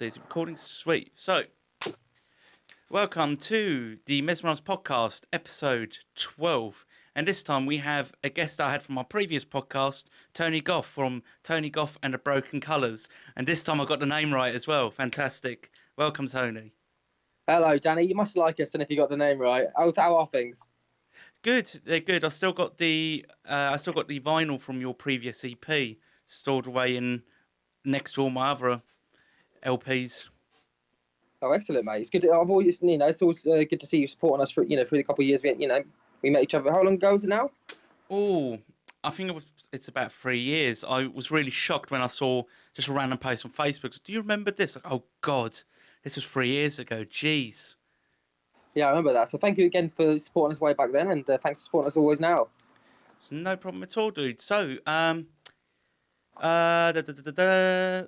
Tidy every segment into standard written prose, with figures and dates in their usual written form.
Is it recording? Sweet. So, welcome to the Mesmerise podcast, episode 12. And this time we have a guest I had from my previous podcast, Tony Goff from Tony Goff and the Broken Colours. And this time I got the name right as well. Fantastic. Welcome, Tony. Hello, Danny. You must like us, and if you got the name right, how are things? Good. They're good. I still got the vinyl from your previous EP stored away in next to all my other LPs. Oh, excellent, mate. It's good. I've always, it's always good to see you supporting us through the couple of years. We met each other. How long ago is it now? Oh, I think it's about 3 years. I was really shocked when I saw just a random post on Facebook. Do you remember this? Like, oh God, this was 3 years ago. Jeez. Yeah, I remember that. So thank you again for supporting us way back then, and thanks for supporting us always now. It's no problem at all, dude. So, da, da, da, da, da.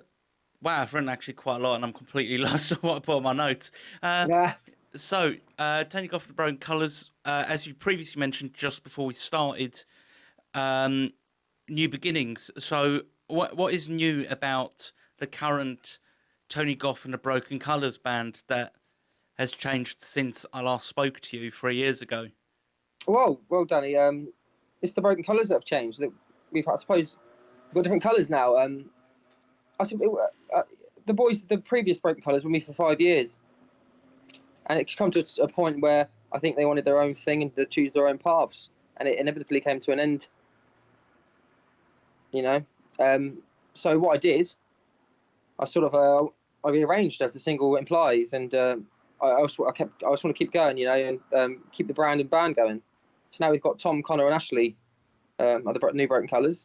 Wow, I've written actually quite a lot, and I'm completely lost on what I put on my notes. Yeah. So, Tony Goff with the Broken Colours, as you previously mentioned just before we started, new beginnings. So, what is new about the current Tony Goff and the Broken Colours band that has changed since I last spoke to you 3 years ago? Well, Danny. It's the Broken Colours that have changed. That I suppose, we've got different colours now. I think the previous Broken Colours were with me for 5 years, and it's come to a point where I think they wanted their own thing and to choose their own paths, and it inevitably came to an end. So what I did, I sort of I rearranged as the single implies, and I just want to keep going, and keep the brand and band going. So now we've got Tom, Connor, and Ashley are the new Broken Colours.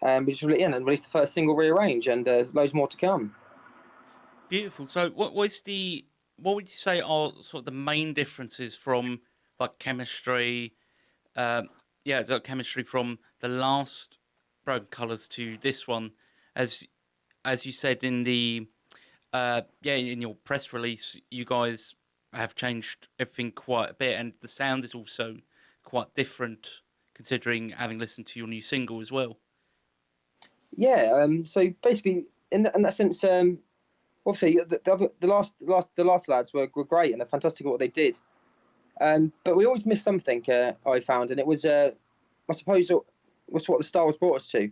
We just released the first single, Rearrange, and there's loads more to come. Beautiful. So, what would you say are sort of the main differences from like chemistry? Chemistry from the last Broken Colours to this one, as you said in the in your press release, you guys have changed everything quite a bit, and the sound is also quite different, considering having listened to your new single as well. Yeah. So basically, in that sense, obviously the last lads were great and they're fantastic at what they did. But we always missed something. I found, and it was I suppose it was what the Star Wars brought us to.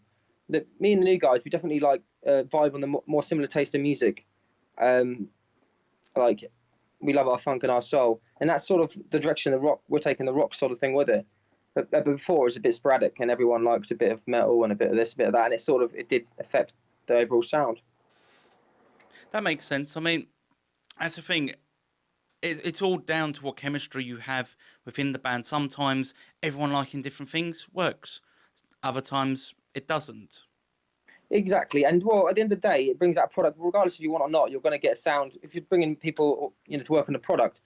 That me and the new guys, we definitely vibe on the more similar taste of music. Like we love our funk and our soul, and that's sort of the direction the rock we're taking the rock sort of thing with it. But before it was a bit sporadic, and everyone liked a bit of metal and a bit of this, a bit of that, and it did affect the overall sound. That makes sense. I mean, that's the thing. It's all down to what chemistry you have within the band. Sometimes everyone liking different things works. Other times it doesn't. Exactly, and well, at the end of the day, it brings out a product. Regardless if you want or not, you're going to get a sound. If you're bringing people, to work on the product,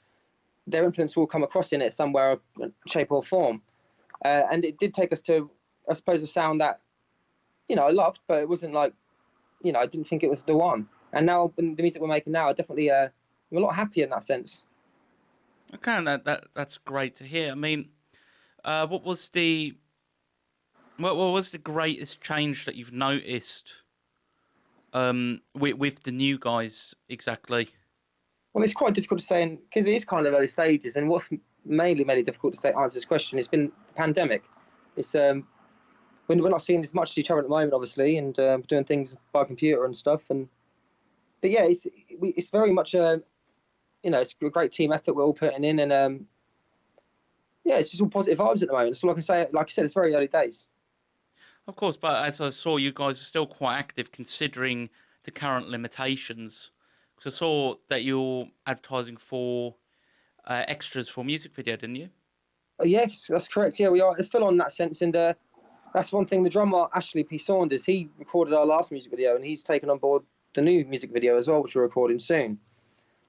their influence will come across in it somewhere, shape or form. And it did take us to, I suppose, a sound that, I loved, but it wasn't like, I didn't think it was the one. And now, the music we're making now, I definitely, I'm a lot happier in that sense. Okay, that's great to hear. I mean, what was the greatest change that you've noticed with the new guys exactly? Well, it's quite difficult to say, because it is kind of early stages, and what's mainly made it difficult to answer this question has been the pandemic. It's we're not seeing as much to each other at the moment, obviously, and doing things by computer and stuff. But yeah, it's very much it's a great team effort we're all putting in, and it's just all positive vibes at the moment. That's all I can say. Like I said, it's very early days. Of course, but as I saw, you guys are still quite active considering the current limitations. Because I saw that you're advertising for extras for a music video, didn't you? Oh, yes, that's correct. Yeah, we are. It's full on in that sense, and that's one thing. The drummer Ashley P. Saunders, he recorded our last music video, and he's taken on board the new music video as well, which we're recording soon.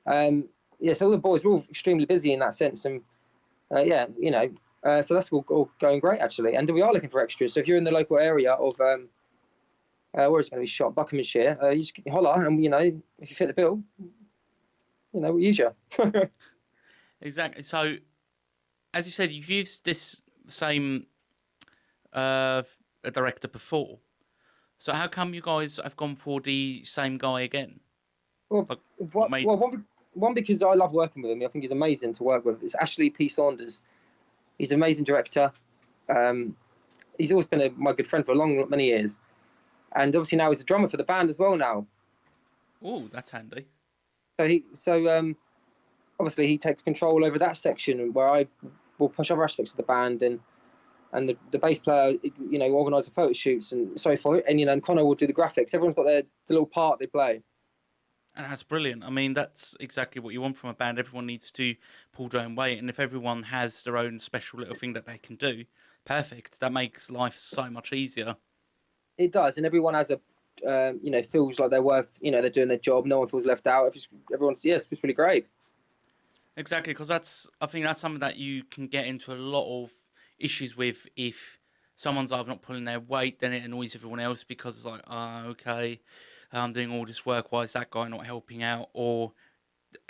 So all the boys, we're all extremely busy in that sense, and so that's all going great actually. And we are looking for extras. So if you're in the local area of where it's going to be shot, Buckinghamshire, you just holler, and if you fit the bill, we'll use you. Exactly. So, as you said, you've used this same director before. So how come you guys have gone for the same guy again? Well, Like, what what, made? well, one because I love working with him. I think he's amazing to work with. It's Ashley P. Saunders. He's an amazing director. Um, he's always been my good friend for many years, and obviously now he's a drummer for the band as well now. Oh, that's handy. So obviously he takes control over that section where I will push other aspects of the band, and the bass player, organise the photo shoots and so forth, and Connor will do the graphics. Everyone's got the little part they play. And that's brilliant. I mean, that's exactly what you want from a band. Everyone needs to pull their own weight, and if everyone has their own special little thing that they can do, perfect. That makes life so much easier. It does, and everyone has feels like they're worth, they're doing their job. No one feels left out. Everyone's, yes, it's really great. Exactly, because I think that's something that you can get into a lot of issues with if someone's either not pulling their weight, then it annoys everyone else because it's like, okay, I'm doing all this work. Why is that guy not helping out? Or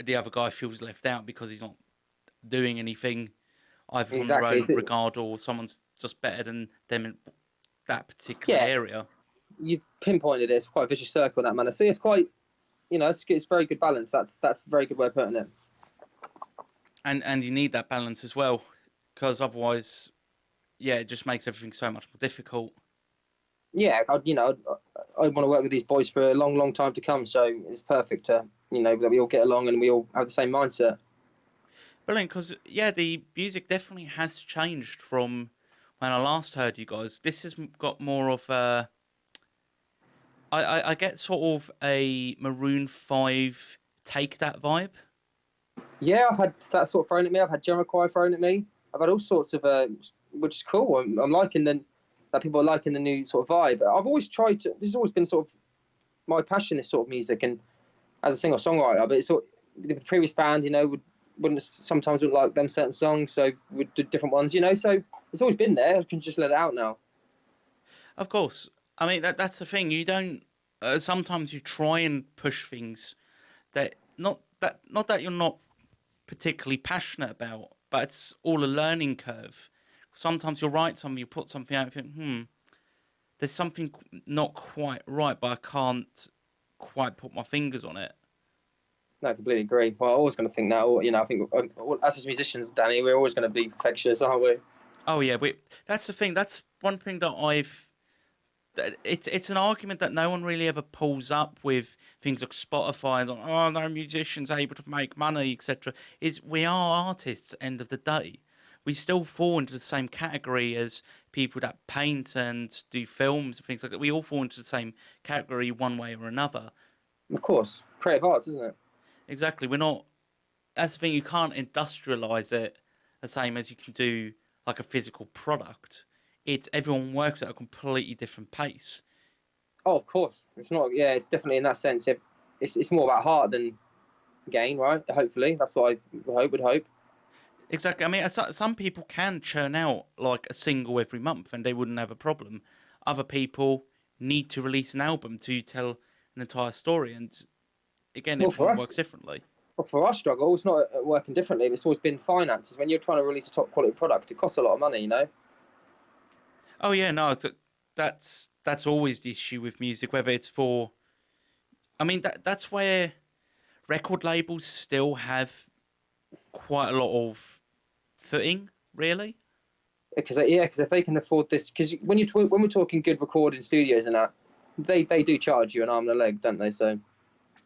the other guy feels left out because he's not doing anything either from their Exactly. own regard or someone's just better than them in that particular Yeah, area. you've pinpointed it. It's quite a vicious circle in that manner. So it's quite, it's very good balance. That's a very good way of putting it. And you need that balance as well because otherwise, yeah, it just makes everything so much more difficult. Yeah, I want to work with these boys for a long, long time to come. So it's perfect to, that we all get along and we all have the same mindset. Brilliant, because yeah, the music definitely has changed from when I last heard you guys. This has got more of a. I get sort of a Maroon 5 Take That vibe. Yeah, I've had that sort of thrown at me. I've had Jamiroquai thrown at me. I've had all sorts of, which is cool. I'm liking that people are liking the new sort of vibe. I've always tried to. This has always been sort of my passion. This sort of music, and as a singer songwriter, but it's sort the previous band, wouldn't like them certain songs, so we'd do different ones. So it's always been there. I can just let it out now. Of course, I mean that's the thing. You don't. Sometimes you try and push things that not that you're not particularly passionate about, but it's all a learning curve. Sometimes you'll write something, you put something out, and you think, there's something not quite right, but I can't quite put my fingers on it. No, I completely agree. Well, I'm always going to think that. I think as musicians, Danny, we're always going to be perfectionists, aren't we? Oh yeah, that's the thing. That's one thing that it's an argument that no one really ever pulls up with things like Spotify and like, oh, no musicians able to make money, etc. Is we are artists at the end of the day. We still fall into the same category as people that paint and do films and things like that. We all fall into the same category one way or another. Of course, creative arts, isn't it? Exactly. We're not. That's the thing. You can't industrialize it the same as you can do like a physical product. It's everyone works at a completely different pace. Oh, of course. It's not. Yeah, it's definitely in that sense. It's more about heart than gain, right? Hopefully, that's what I would hope. Exactly. I mean, some people can churn out like a single every month and they wouldn't have a problem. Other people need to release an album to tell an entire story. And again, Well, for everyone us, works differently. for our struggle, it's not working differently. It's always been finances. When you're trying to release a top quality product, it costs a lot of money. Oh yeah, no, that's always the issue with music. Whether it's for, I mean, that's where record labels still have quite a lot of footing, really. Because if they can afford this, because when we're talking good recording studios and that, they do charge you an arm and a leg, don't they? So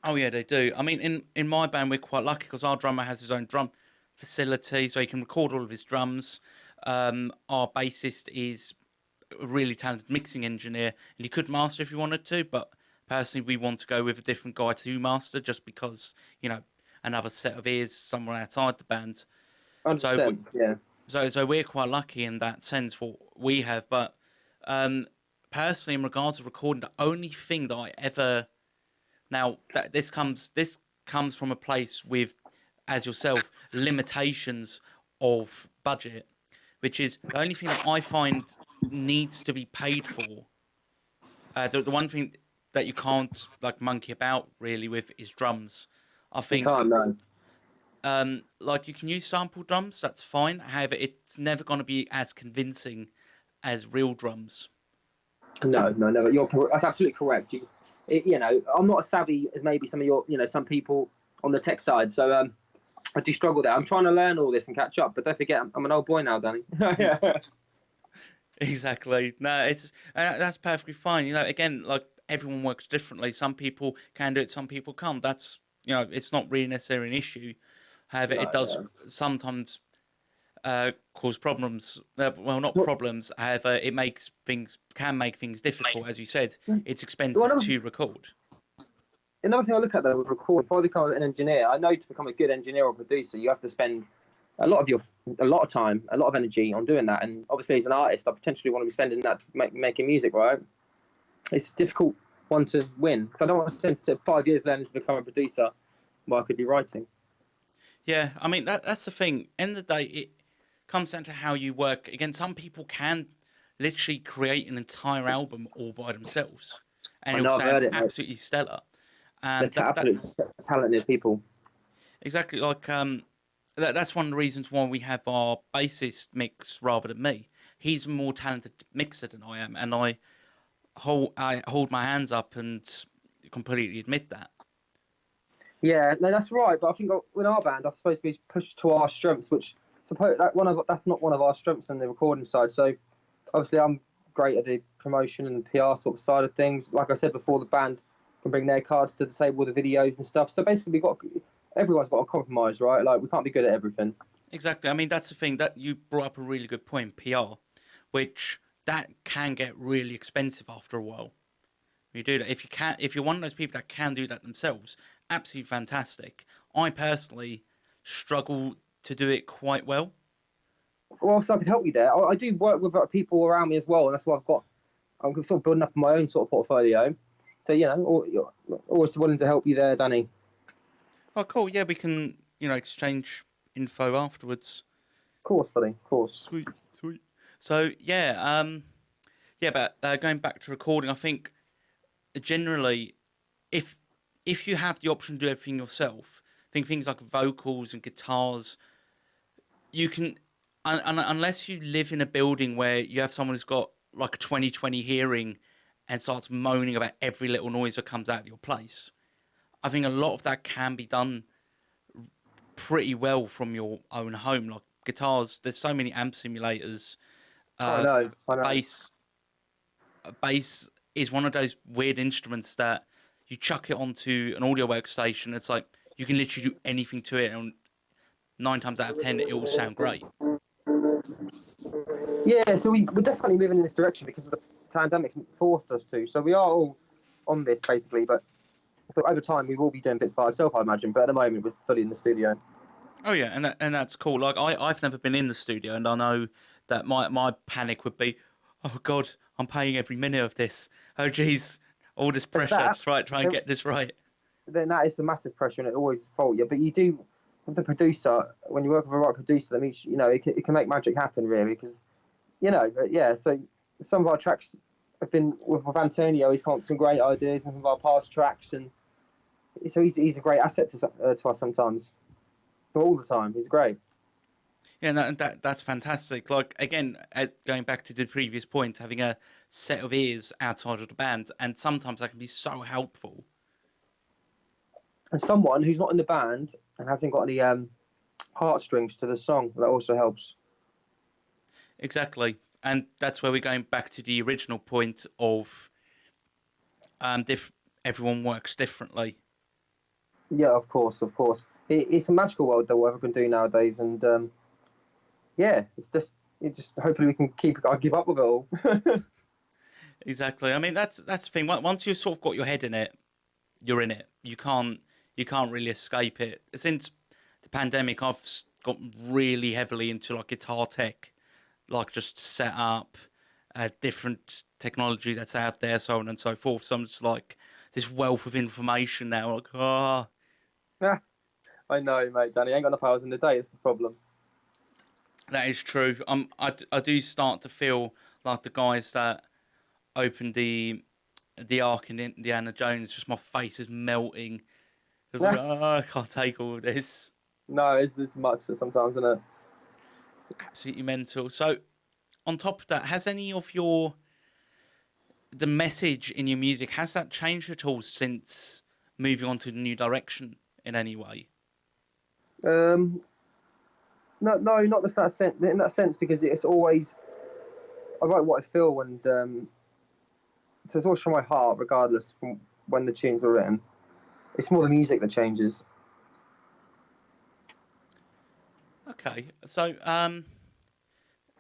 Oh yeah, they do. I mean, in my band, we're quite lucky because our drummer has his own drum facility, so he can record all of his drums. Our bassist is a really talented mixing engineer, and he could master if he wanted to. But personally, we want to go with a different guy to master, just because another set of ears somewhere outside the band. So 100%, yeah. so we're quite lucky in that sense. What we have, but personally, in regards to recording, the only thing that I ever now that this comes from a place with, as yourself, limitations of budget, which is the only thing that I find needs to be paid for. The one thing that you can't like monkey about really with is drums. I You think can't, no. like you can use sample drums, that's fine. However, it's never going to be as convincing as real drums. No, never. That's absolutely correct. I'm not as savvy as maybe some of some people on the tech side. So I do struggle there. I'm trying to learn all this and catch up, but don't forget, I'm an old boy now, Danny. Exactly. No, it's that's perfectly fine. Again, like everyone works differently. Some people can do it, some people can't. That's it's not really necessarily an issue. However, it No, does yeah. sometimes cause problems. Well, not Well, problems. However, can make things difficult. As you said, it's well, expensive to record. another thing I look at though with recording, if I become an engineer, I know to become a good engineer or producer, you have to spend a lot of time, a lot of energy on doing that. And obviously, as an artist, I potentially want to be spending that making music, right? It's a difficult one to win because I don't want to spend 5 years learning to become a producer while I could be writing. Yeah, I mean that's the thing. End of the day, it comes down to how you work. Again, some people can literally create an entire album all by themselves, and I it'll know I've sound heard it, mate. absolutely stellar. They're And absolute that's talented people. exactly like that's one of the reasons why we have our bassist mix rather than me. He's a more talented mixer than I am, and I hold my hands up and completely admit that. Yeah, no, that's right. But I think with our band, I'm supposed to be pushed to our strengths, which suppose that's not one of our strengths on the recording side. So obviously, I'm great at the promotion and PR sort of side of things. Like I said before, the band can bring their cards to the table with the videos and stuff. So basically, everyone's got a compromise, right? Like we can't be good at everything. Exactly. I mean, that's the thing that you brought up a really good point. PR, which that can get really expensive after a while. You do that if you're one of those people that can do that themselves, absolutely fantastic. I personally struggle to do it quite well. Well, so I could help you there. I do work with people around me as well, and that's why I'm sort of building up my own sort of portfolio. So you're always willing to help you there, Danny. Oh, cool. Yeah, we can exchange info afterwards. Of course, buddy. Of course. Sweet, sweet. So yeah, but going back to recording, I think generally, if if you have the option to do everything yourself, I think things like vocals and guitars, you can, unless you live in a building where you have someone who's got like a 20/20 hearing and starts moaning about every little noise that comes out of your place. I think a lot of that can be done pretty well from your own home. Like guitars, there's so many amp simulators. I Uh, know. I a know. bass, a bass is one of those weird instruments that you chuck it onto an audio workstation. It's like you can literally do anything to it, and 9 times out of 10, it will sound great. Yeah, so we're definitely moving in this direction because of the pandemic's forced us to. So we are all on this basically, but over time we will be doing bits by ourselves, I imagine. But at the moment we're fully in the studio. Oh yeah, and that's cool. Like I've never been in the studio, and I know that my panic would be, oh God, I'm paying every minute of this. Oh geez, all this There's pressure that. to try and get this right. Then that is the massive pressure, and it always fault you. But you do with the producer when you work with a right producer. That means it can make magic happen really because But yeah. So some of our tracks have been with Antonio. He's come up with some great ideas and some of our past tracks, and so he's a great asset to us sometimes, but all the time he's great. Yeah, that's fantastic. Like again, going back to the previous point, having a set of ears outside of the band, and sometimes that can be so helpful. And someone who's not in the band and hasn't got any heartstrings to the song that also helps. Exactly, and that's where we're going back to the original point of everyone works differently. Yeah, of course, of course. It's a magical world that whatever we can do nowadays, and yeah, it just hopefully we can keep. I give up with it all. Exactly. I mean, that's the thing. Once you've sort of got your head in it, you're in it. You can't really escape it. Since the pandemic, I've got really heavily into like guitar tech, like just set up, different technology that's out there, so on and so forth. So I'm just like this wealth of information now. Like, Yeah, I know, mate. Danny, ain't got enough hours in the day. It's the problem. that is true. I do start to feel like the guys that opened the Ark in Indiana Jones. Just my face is melting. It's like, Yeah, I can't take all of this. no, it's much sometimes, isn't it? Absolutely mental. So, on top of that, has any of your the message in your music, has that changed at all since moving on to the new direction in any way? No, no, not that sense. In that sense, because it's always I write what I feel, and so it's always from my heart, regardless from when the tunes were written. It's more the music that changes. Okay, so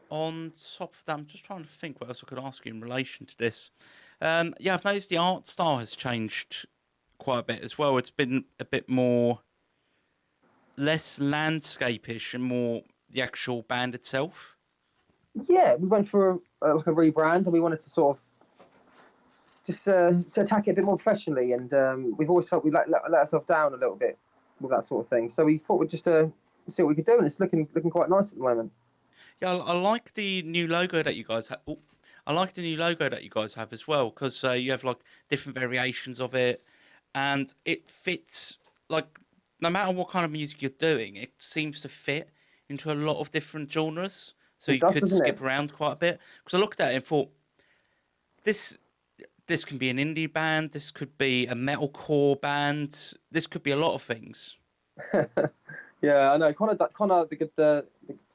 on top of that, I'm just trying to think what else I could ask you in relation to this. Yeah, I've noticed the art style has changed quite a bit as well. It's been a bit more less landscapish and more the actual band itself. Yeah, we went for like a rebrand, and we wanted to sort of just to attack it a bit more professionally. And we've always felt we let ourselves down a little bit with that sort of thing. So we thought we'd just see what we could do, and it's looking quite nice at the moment. Yeah, I like the new logo that you guys have. I like the new logo that you guys have as well because you have like different variations of it, and it fits like no matter what kind of music you're doing, it seems to fit into a lot of different genres. So It you does, could doesn't it? skip around quite a bit. Because I looked at it and thought this this can be an indie band, this could be a metalcore band, this could be a lot of things. Yeah, I know. Connor, the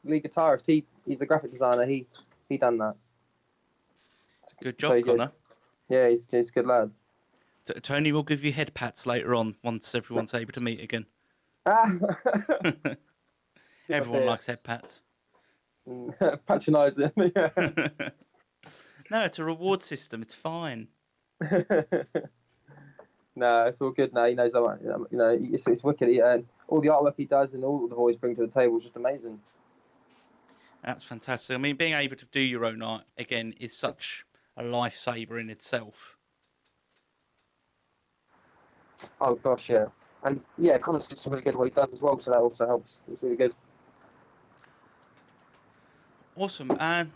lead guitarist, he's the graphic designer. He done that. Good So job, Connor. yeah, he's a good lad. Tony will give you head pats later on once everyone's able to meet again. Ah, Everyone likes head pats. patronising. Yeah. No, it's a reward system. It's fine. No, it's all good now. He knows that. You know, it's wicked. All the artwork he does and all the voice brings to the table is just amazing. That's fantastic. I mean, being able to do your own art again is such a lifesaver in itself. Oh gosh, yeah, and yeah, Connor's just really good at what he does as well, so that also helps. It's really good. Awesome. And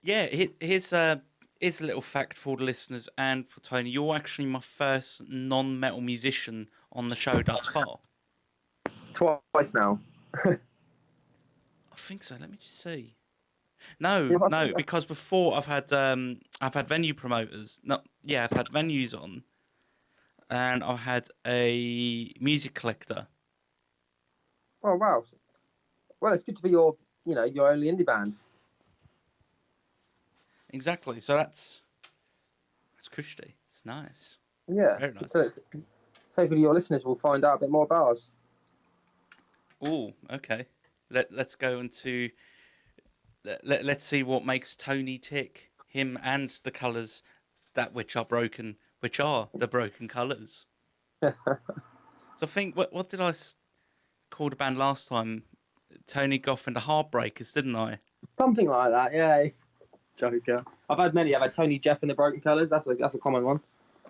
yeah, here's a little fact for the listeners and for Tony. You're actually my first non-metal musician on the show thus far. Twice now. I think so. Let me just see. No, Yeah, no, because before I've had venue promoters. No, yeah, I've had venues on, and I've had a music collector. oh wow. Well, it's good to be your only indie band. Exactly. So that's cushy. It's nice. Yeah. Very nice. So hopefully your listeners will find out a bit more about us. Oh, okay. Let's go into let's see what makes Tony tick. Him and the colours that which are broken, which are the broken colours. So I think what did I call the band last time? Tony Goff and the Heartbreakers, didn't I? Something like that, yeah. Joker. I've had many. I've had Tony Jeff and the Broken Colours. That's a common one.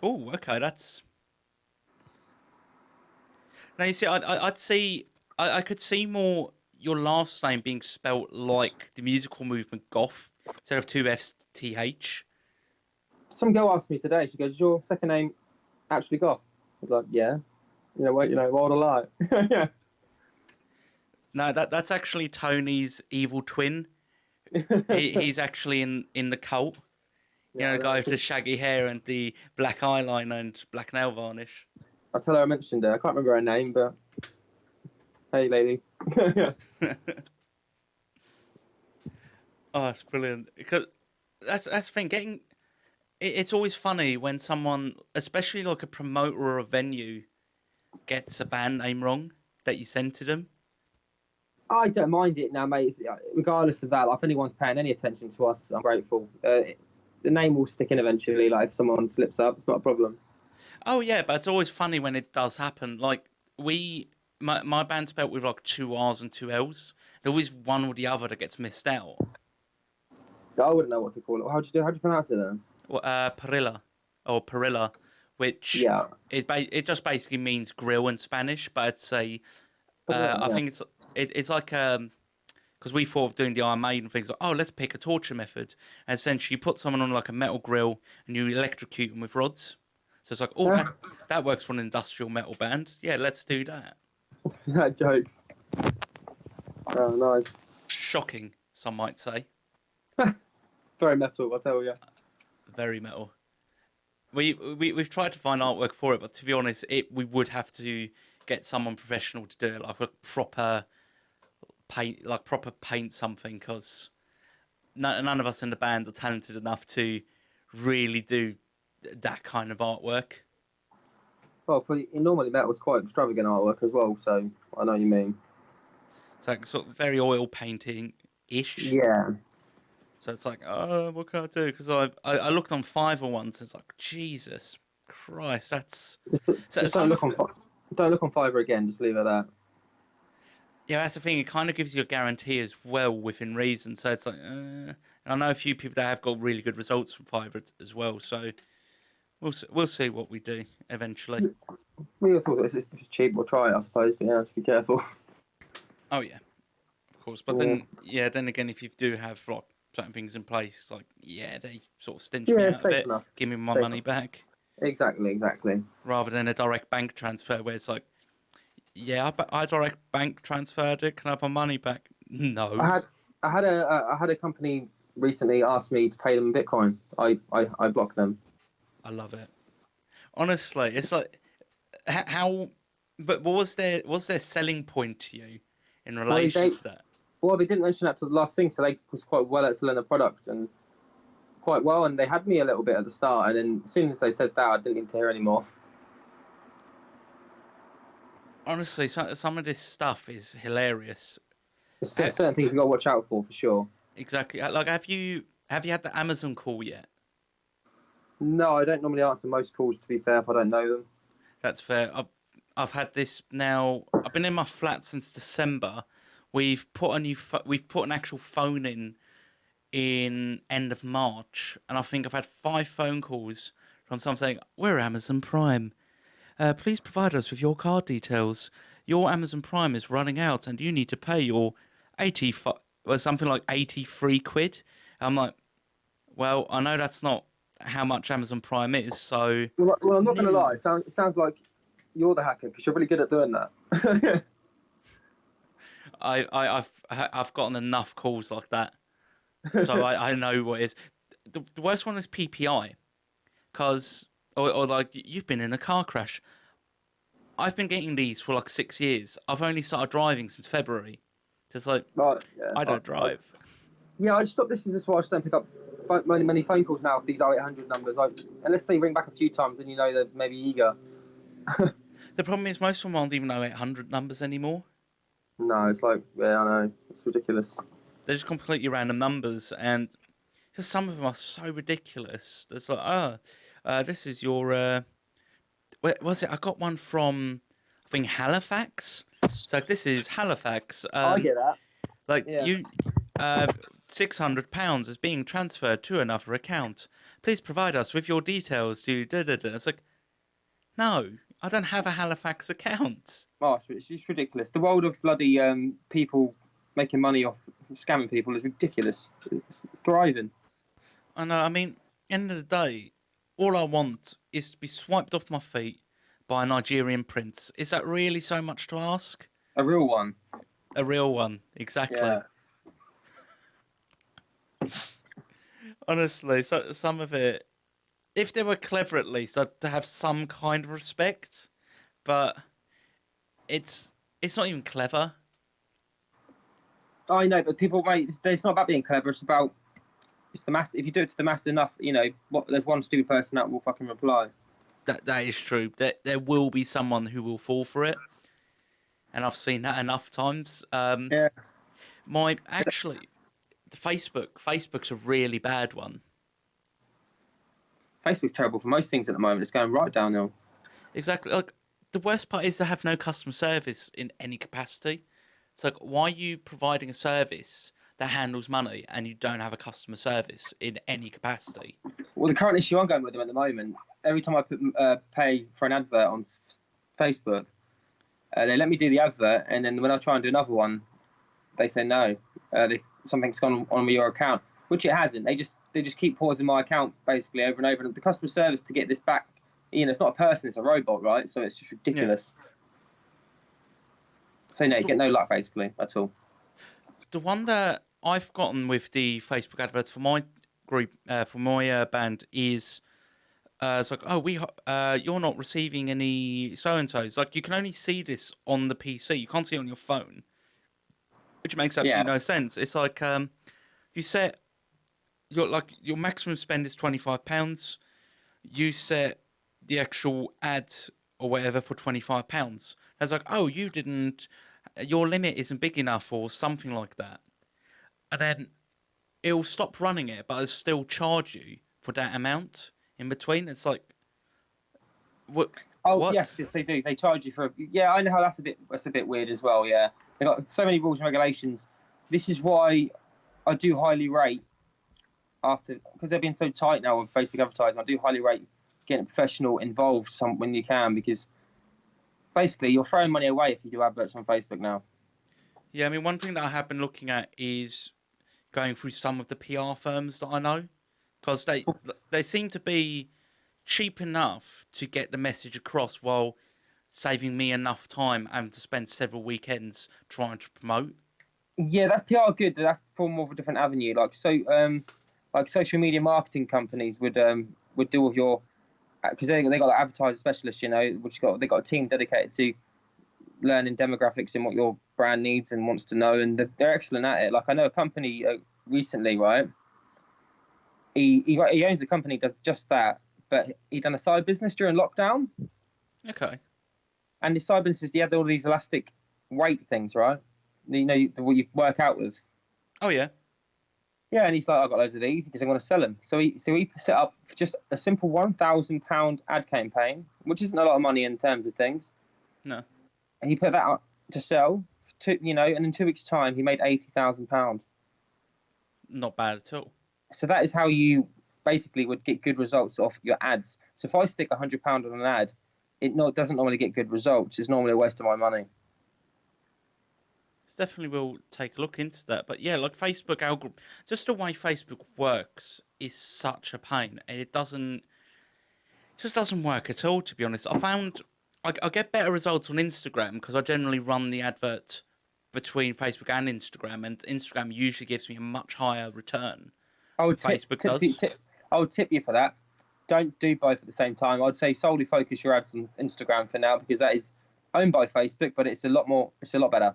Oh, okay. That's now you see. I'd see. I could see more your last name being spelt like the musical movement Goth instead of two F's TH. Some girl asked me today. She goes, "Is your second name actually Goff?" I was like, "Yeah." Wait, why would I lie? Yeah. No, that's actually Tony's evil twin. He's actually in the cult. You know, Yeah, the guy with the shaggy hair and the black eyeliner and black nail varnish. I'll tell her I mentioned her. I can't remember her name, but hey, lady. Yeah. Oh, it's brilliant. Because that's the thing. It's always funny when someone, especially like a promoter or a venue, gets a band name wrong that you send to them. I don't mind it now, mate. Regardless of that, like, if anyone's paying any attention to us, I'm grateful. The name will stick in eventually. Like if someone slips up, it's not a problem. Oh yeah, but it's always funny when it does happen. Like my band's spelled with like two R's and two L's. There's always one or the other that gets missed out. I wouldn't know what to call it. How do you pronounce it then? Well, Parrilla or Parrilla, which Yeah. it just basically means grill in Spanish, but it's a I Yeah. think it's like because we thought of doing the Iron Maiden things like, oh, let's pick a torture method. And essentially, you put someone on like a metal grill and you electrocute them with rods. So it's like, oh, that works for an industrial metal band. Yeah, let's do that. Yeah, jokes. Oh, nice. Shocking, some might say. Very metal, I tell you. Very metal. we've tried to find artwork for it, but to be honest, we would have to get someone professional to do it, like a proper paint something, because none of us in the band are talented enough to really do that kind of artwork. Well, normally metal's quite extravagant artwork as well, so I know what you mean. It's like sort of very oil painting ish. Yeah. So it's like, oh, what can I do? Because I looked on Fiverr once, and it's like, Jesus Christ, that's so Just some of don't look on Fiverr again. Just leave it at that. yeah, that's the thing. It kind of gives you a guarantee as well within reason. So it's like, and I know a few people that have got really good results from Fiverr as well. So we'll see what we do eventually. We also thought if it's cheap, we'll try it, I suppose. But yeah, just be careful. Oh yeah, of course. But then again, if you do have like certain things in place, like they sort of stench me out of it. Enough. Give me my Safe money enough. back. Exactly. Rather than a direct bank transfer where it's like, yeah, I direct bank transferred it. Can I have my money back? No. I had a company recently ask me to pay them in Bitcoin. I blocked them. I love it. Honestly, it's like how. But what was their selling point to you in relation to that? Well, they didn't mention that to the last thing, so they was quite well at selling the product and quite well, and they had me a little bit at the start, and then as soon as they said that, I didn't need to hear anymore. Honestly, some of this stuff is hilarious. There's certain things you got to watch out for sure. Exactly. Like, have you had the Amazon call yet? No, I don't normally answer most calls, to be fair, if I don't know them. That's fair. I've had this now. I've been in my flat since December. We've put an actual phone in end of March, and I think I've had 5 phone calls from someone saying, "We're Amazon Prime. Please provide us with your card details. Your Amazon Prime is running out, and you need to pay your 80 or something like 83 quid." I'm like, well, I know that's not how much Amazon Prime is, so. Well, I'm not going to lie. It sounds like you're the hacker because you're really good at doing that. I've gotten enough calls like that, so I know what it is. The worst one is PPI, because or like you've been in a car crash. I've been getting these for like 6 years. I've only started driving since February. Just like I don't drive. I just stopped. This is just why I just don't pick up many phone calls now. These 0800 numbers, unless they ring back a few times, then you know they're maybe eager. The problem is most of them aren't even 0800 numbers anymore. No, it's like, yeah, I know. It's ridiculous. They're just completely random numbers, and just some of them are so ridiculous. It's like, this is your, where was it? I got one from, I think, Halifax. So this is Halifax. I get that. Like, you, £600 is being transferred to another account. Please provide us with your details to da-da-da. It's like, no, I don't have a Halifax account. Oh, it's just ridiculous. The world of bloody people making money off scamming people is ridiculous. It's thriving. I know. I mean, end of the day, all I want is to be swiped off my feet by a Nigerian prince. Is that really so much to ask? A real one. A real one, exactly. Yeah. Honestly, so some of it, if they were clever at least, I'd to have some kind of respect. But it's not even clever. I know, but people, mate, it's not about being clever. It's the mass. If you do it to the mass enough, there's one stupid person that will fucking reply. That is true. There will be someone who will fall for it, and I've seen that enough times. Yeah. Facebook's a really bad one. Facebook's terrible for most things at the moment. It's going right downhill. Exactly. Like, the worst part is they have no customer service in any capacity. It's like, why are you providing a service that handles money and you don't have a customer service in any capacity? Well, the current issue I'm going with them at the moment, every time I pay for an advert on Facebook, they let me do the advert, and then when I try and do another one, they say no. Something's gone on with your account, which it hasn't. They just keep pausing my account basically over and over. And the customer service to get this back, it's not a person, it's a robot, right? So it's just ridiculous. Yeah. So no, you get no luck basically at all. The one that I've gotten with the Facebook adverts for my group, for my band, is It's like, oh, you're not receiving any so and so. It's like you can only see this on the PC. You can't see it on your phone, which makes Yeah. absolutely no sense. It's like you set your maximum spend is £25. You set the actual ad or whatever for £25. It's like, oh, you didn't. Your limit isn't big enough, or something like that, and then it'll stop running it, but it'll still charge you for that amount in between. It's like, what? Oh yes, What? yes, they do. They charge you for. Yeah, I know how that's a bit weird as well. Yeah, they got so many rules and regulations. This is why I do highly rate because they've been so tight now with Facebook advertising. I do highly rate getting a professional involved when you can, because basically you're throwing money away if you do adverts on Facebook now. Yeah, I mean, one thing that I have been looking at is going through some of the PR firms that I know, because they seem to be cheap enough to get the message across while saving me enough time having to spend several weekends trying to promote. Yeah, that's PR good. But that's for more of a different avenue. Like social media marketing companies would deal with your, because they got like advertiser specialists, which they got a team dedicated to learning demographics and what your brand needs and wants to know, and they're excellent at it. Like I know a company recently, right? He owns a company that does just that, but he done a side business during lockdown, Okay. and his side business he had all these elastic weight things, right? What you work out with. Oh yeah. Yeah, and he's like, I've got loads of these because I'm going to sell them. So he set up just a simple £1,000 ad campaign, which isn't a lot of money in terms of things. No. And he put that out to sell, and in 2 weeks' time he made £80,000. Not bad at all. So that is how you basically would get good results off your ads. So if I stick £100 on an ad, doesn't normally get good results. It's normally a waste of my money. Definitely will take a look into that. But yeah, like Facebook algorithm, just the way Facebook works is such a pain. Just doesn't work at all, to be honest. I found I get better results on Instagram because I generally run the advert between Facebook and Instagram, and Instagram usually gives me a much higher return I than would Facebook does. I would tip you for that. Don't do both at the same time. I'd say solely focus your ads on Instagram for now, because that is owned by Facebook, but it's a lot better.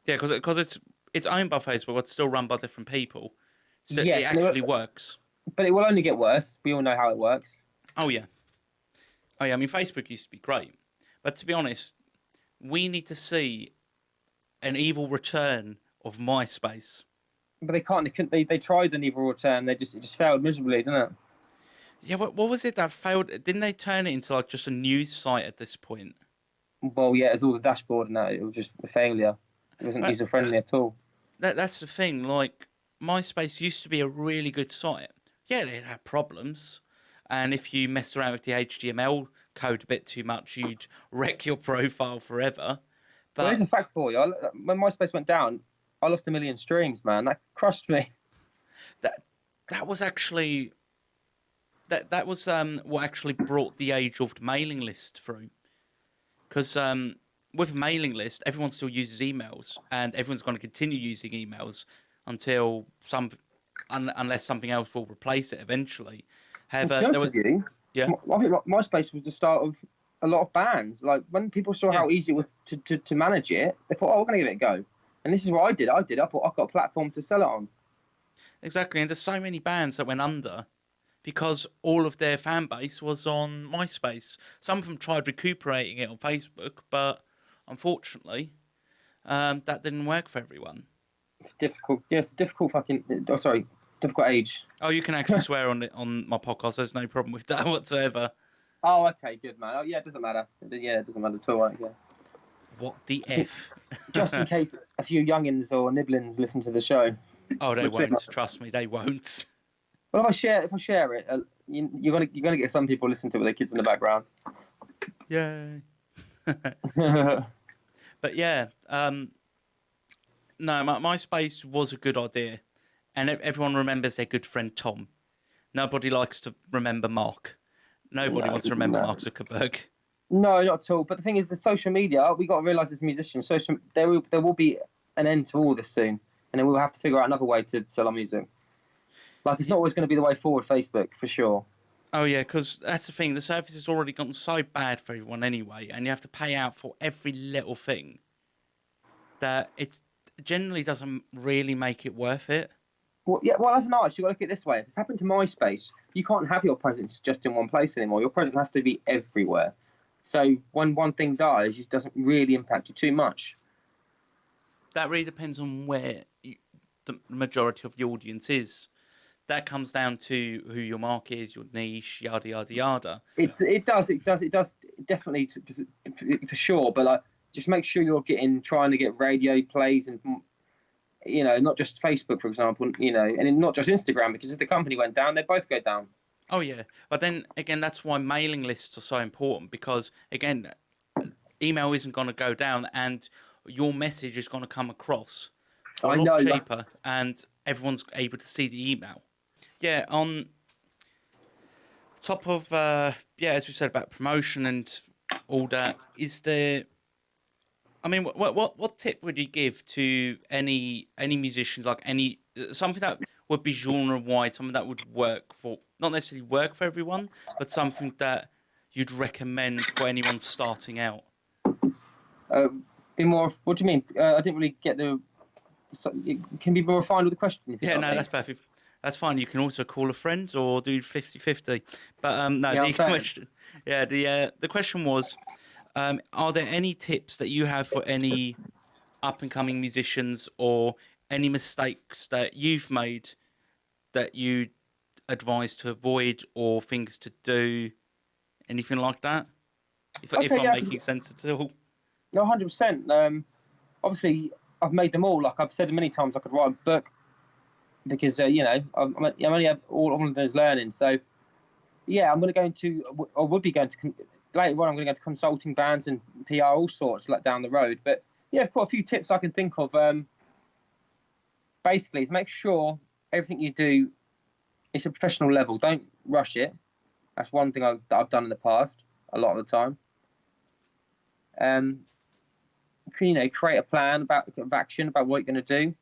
Yeah, because it's owned by Facebook, but it's still run by different people. So it Yes, actually works. but it will only get worse. We all know how it works. Oh yeah. Oh yeah. I mean, Facebook used to be great, but to be honest, we need to see an evil return of MySpace. But they can't. They couldn't. They tried an evil return. It just failed miserably, didn't it? Yeah, what was it that failed? Didn't they turn it into like just a news site at this point? Well, yeah, it's all the dashboard and that. It was just a failure. It wasn't But user friendly at all. that's the thing. Like MySpace used to be a really good site. Yeah, it had problems, and if you messed around with the HTML code a bit too much, you'd wreck your profile forever. Well, here's But a fact for you. When MySpace went down, I lost 1 million streams, man. That crushed me. that was actually that was what actually brought the age of the mailing list through. Because with a mailing list, everyone still uses emails, and everyone's going to continue using emails until unless something else will replace it eventually. And to However, be honest with you, yeah, I think MySpace was the start of a lot of bands. Like when people saw yeah, how easy it was to manage it, they thought, "Oh, we're going to give it a go." And this is what I did. I thought I've got a platform to sell it on. exactly. And there's so many bands that went under because all of their fan base was on MySpace. Some of them tried recuperating it on Facebook, but unfortunately, that didn't work for everyone. It's difficult. Yes, difficult fucking. Oh, sorry, difficult age. Oh, you can actually swear on my podcast. There's no problem with that whatsoever. Oh, okay, good man. Oh, yeah, it doesn't matter. Yeah, it doesn't matter at all. Right? Yeah. What the F? Just in case a few youngins or nibblins listen to the show. Oh, they Which they won't. might. Trust me, they won't. Well, if I share it, you're gonna get some people listening to it with their kids in the background. Yay. But yeah, no, MySpace was a good idea, and everyone remembers their good friend Tom. Nobody likes to remember Mark. Nobody wants to remember Mark Zuckerberg. No, not at all. But the thing is, the social media, we got to realise as musicians, there will be an end to all this soon, and then we'll have to figure out another way to sell our music. Like, it's not always going to be the way forward, Facebook, for sure. Oh yeah, because that's the thing. The service has already gotten so bad for everyone anyway, and you have to pay out for every little thing that it generally doesn't really make it worth it. Well, yeah. Well, as an artist, you got to look at it this way. If it's happened to MySpace, you can't have your presence just in one place anymore. Your presence has to be everywhere. So when one thing dies, it doesn't really impact you too much. That really depends on where the majority of the audience is. That comes down to who your market is, your niche, yada yada yada. It does definitely for sure. But like, just make sure you're trying to get radio plays and not just Facebook, for example, and not just Instagram, because if the company went down, they'd both go down. Oh yeah, but then again, that's why mailing lists are so important because again, email isn't going to go down, and your message is going to come across for I a lot know, cheaper, and everyone's able to see the email. Yeah, on top of as we said about promotion and all that, is there? I mean, what tip would you give to any musicians, like any something that would be genre wide, something that would work for not necessarily work for everyone, but something that you'd recommend for anyone starting out? be more. What do you mean? I didn't really get the. It can be more refined with the question. If you Yeah, know what no, I that's mean. perfect. That's fine. You can also call a friend or do 50-50. But no, Yeah, the I'm saying. question, yeah, the question was, are there any tips that you have for any up and coming musicians or any mistakes that you've made that you advise to avoid or things to do, anything like that? If Okay, I'm yeah, making sense at all. no, 100%. Obviously, I've made them all. Like I've said many times, I could write a book because I'm only all of those learning. So yeah, I'm going to go into, or would be going to later on. I'm going to go to consulting bands and PR, all sorts, like down the road. But yeah, I've got a few tips I can think of. Basically, is make sure everything you do is a professional level. Don't rush it. That's one thing that I've done in the past a lot of the time. Um, create a plan of action about what you're going to do.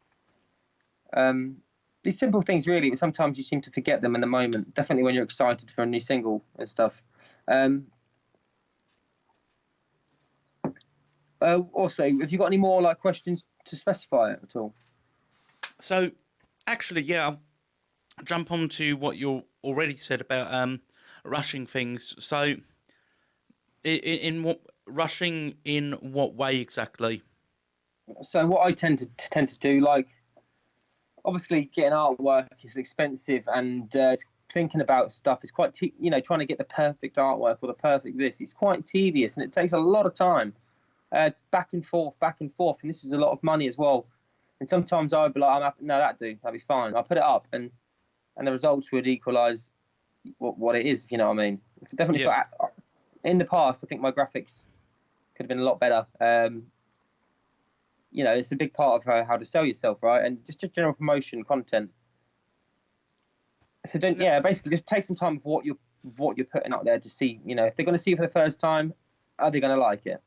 Um, these simple things, really, but sometimes you seem to forget them in the moment. Definitely when you're excited for a new single and stuff. Um, also, have you got any more like questions to specify it at all? So, actually, yeah, I'll jump on to what you already said about rushing things. So, in what rushing in what way exactly? So what I tend to do, like obviously getting artwork is expensive, and thinking about stuff is quite trying to get the perfect artwork or the perfect this. It's quite tedious and it takes a lot of time, back and forth, and this is a lot of money as well. And sometimes I'd be like, no, that'd be fine. I'll put it up, and the results would equalise what it is, if you know what I mean. Definitely, Yeah, in the past, I think my graphics could have been a lot better. It's a big part of how to sell yourself, right? And just general promotion content. So no, basically just take some time of what you're putting out there to see, if they're going to see it for the first time, are they going to like it?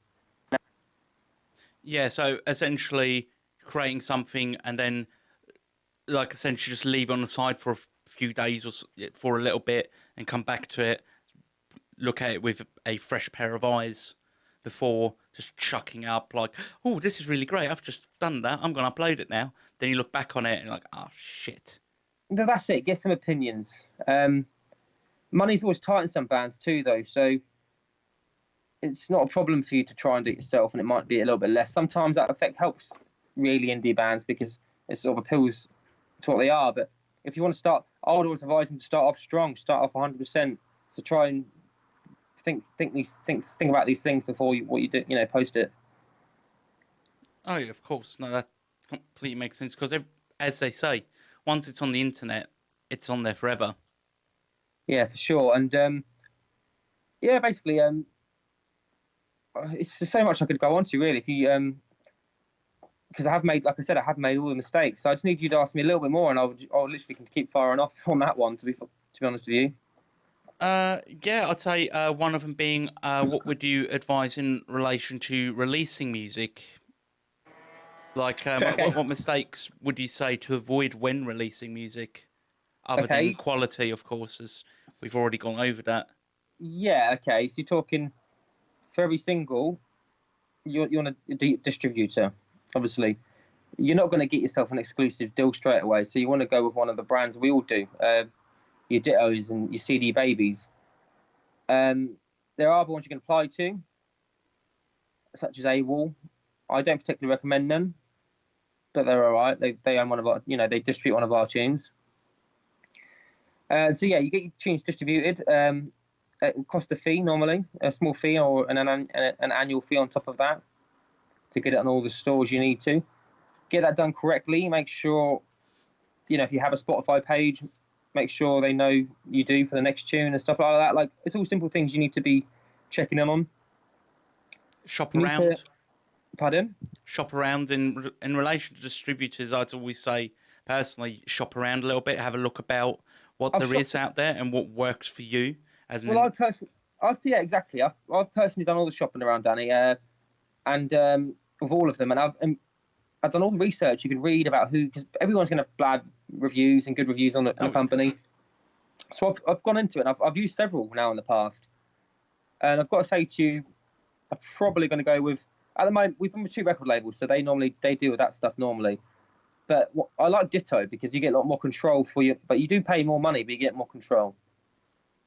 yeah. So essentially, creating something and then like essentially just leave it on the side for a few days or for a little bit and come back to it, look at it with a fresh pair of eyes before just chucking up like, oh, this is really great. I've just done that. I'm going to upload it now. Then you look back on it and you're like, oh, shit. That's it. Get some opinions. Money's always tight in some bands too, though. So it's not a problem for you to try and do it yourself, and it might be a little bit less. Sometimes that effect helps really indie bands because it sort of appeals to what they are. But if you want to start, I would always advise them to start off strong, start off 100%. So try and think about these things before what you do, post it. Oh, yeah, of course. No, that completely makes sense because, as they say, once it's on the internet, it's on there forever. Yeah, for sure. And basically, it's so much I could go on to really. If you because I have made, like I said, I have made all the mistakes. So I just need you to ask me a little bit more, and I'll literally keep firing off on that one. To be honest with you. Yeah, I'd say one of them being what would you advise in relation to releasing music? Like, Okay. what mistakes would you say to avoid when releasing music, other than Okay. quality, of course, as we've already gone over that. Yeah, okay. So you're talking for every single, you want a distributor, obviously. You're not going to get yourself an exclusive deal straight away, so you want to go with one of the brands we all do, your Dittos and your CD Babies. There are other ones you can apply to, such as AWOL. I don't particularly recommend them, but they're all right. They own one of our, they distribute one of our tunes. So yeah, you get your tunes distributed. It costs a fee normally, a small fee or an annual fee on top of that to get it on all the stores you need to. Get that done correctly. Make sure, if you have a Spotify page, make sure they know you do for the next tune and stuff like that. Like, it's all simple things you need to be checking in on. Shop around. Pardon? Shop around in relation to distributors. I'd always say, personally, shop around a little bit, have a look about what there is out there and what works for you. Yeah, exactly. I've personally done all the shopping around, Danny, and with all of them, and I've done all the research you can read about because everyone's going to have bad reviews and good reviews on the company. So I've gone into it, and I've used several now in the past, and I've got to say to you, I'm probably going to go with, at the moment, we've been with 2 record labels, so they deal with that stuff normally. But I like Ditto because you get a lot more control for you, but you do pay more money, but you get more control.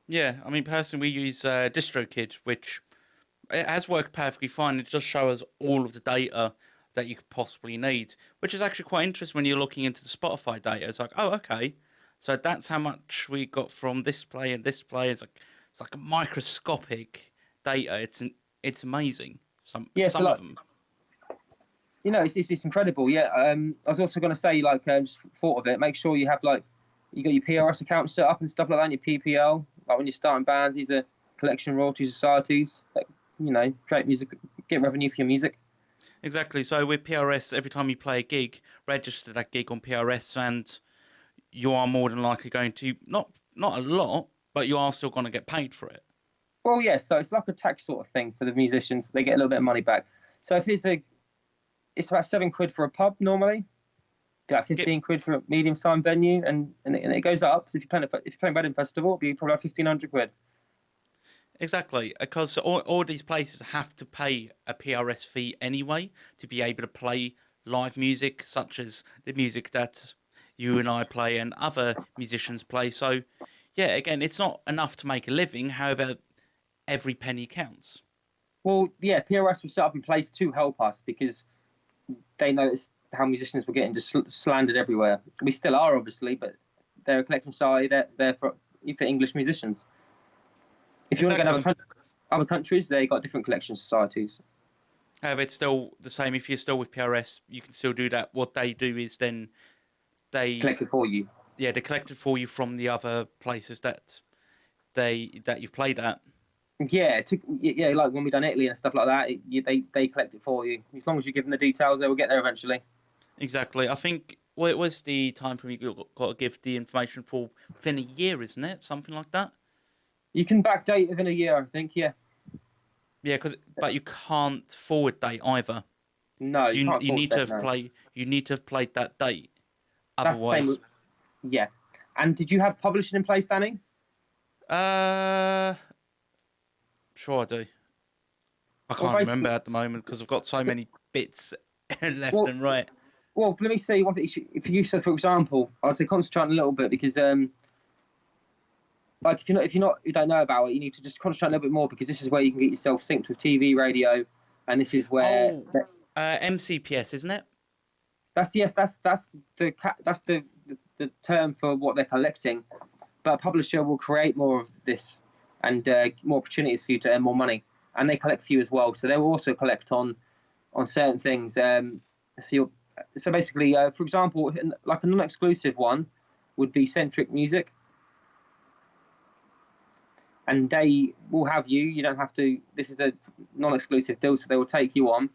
Yeah, I mean, personally, we use DistroKid, which it has worked perfectly fine. It does show us all of the data that you could possibly need, which is actually quite interesting when you're looking into the Spotify data. It's like, oh, okay, so that's how much we got from this play and this play. It's like a microscopic data. It's amazing. Some of them. It's incredible. Yeah. I was also going to say, just thought of it. Make sure you have you got your PRS account set up and stuff like that, and your PPL. Like when you're starting bands, these are collection royalty societies. Create music, get revenue for your music. Exactly. So with PRS, every time you play a gig, register that gig on PRS, and you are more than likely going to not a lot, but you are still going to get paid for it. Well, yeah. So it's like a tax sort of thing for the musicians. They get a little bit of money back. So if it's about £7 for a pub normally. About 15 quid for a medium-sized venue, and it goes up. So if you're playing Reading Festival, it'll be probably like 1,500 quid. Exactly, because all these places have to pay a PRS fee anyway to be able to play live music, such as the music that you and I play and other musicians play. So, yeah, again, it's not enough to make a living. However, every penny counts. Well, yeah, PRS was set up in place to help us because they noticed how musicians were getting just slandered everywhere. We still are, obviously, but they're a collection society. They're for English musicians. If you want to go to other countries, they got different collection societies. However, it's still the same. If you're still with PRS, you can still do that. What they do is then they collect it for you. Yeah, they collect it for you from the other places that you've played at. Yeah, like when we done Italy and stuff like that, they collect it for you. As long as you give them the details, they will get there eventually. Exactly. I think it was the time frame you got to give the information for within a year, isn't it? Something like that. You can backdate within a year, I think. Yeah. Yeah, but you can't forward date either. No, you can't. You need to have played that date. Otherwise, that's the same. Yeah. And did you have publishing in place, Danny? Sure I do. I can't remember at the moment because I've got so many bits left and right. Well, let me say one thing. If you said, for example, I'd say concentrate a little bit because, if you don't know about it, you need to just concentrate a little bit more because this is where you can get yourself synced with TV, radio, and this is where MCPS, isn't it? That's the term for what they're collecting. But a publisher will create more of this and more opportunities for you to earn more money, and they collect for you as well. So they will also collect on certain things. So basically, for example, like a non-exclusive one would be Centric Music, and they will have you. You don't have to. This is a non-exclusive deal, so they will take you on.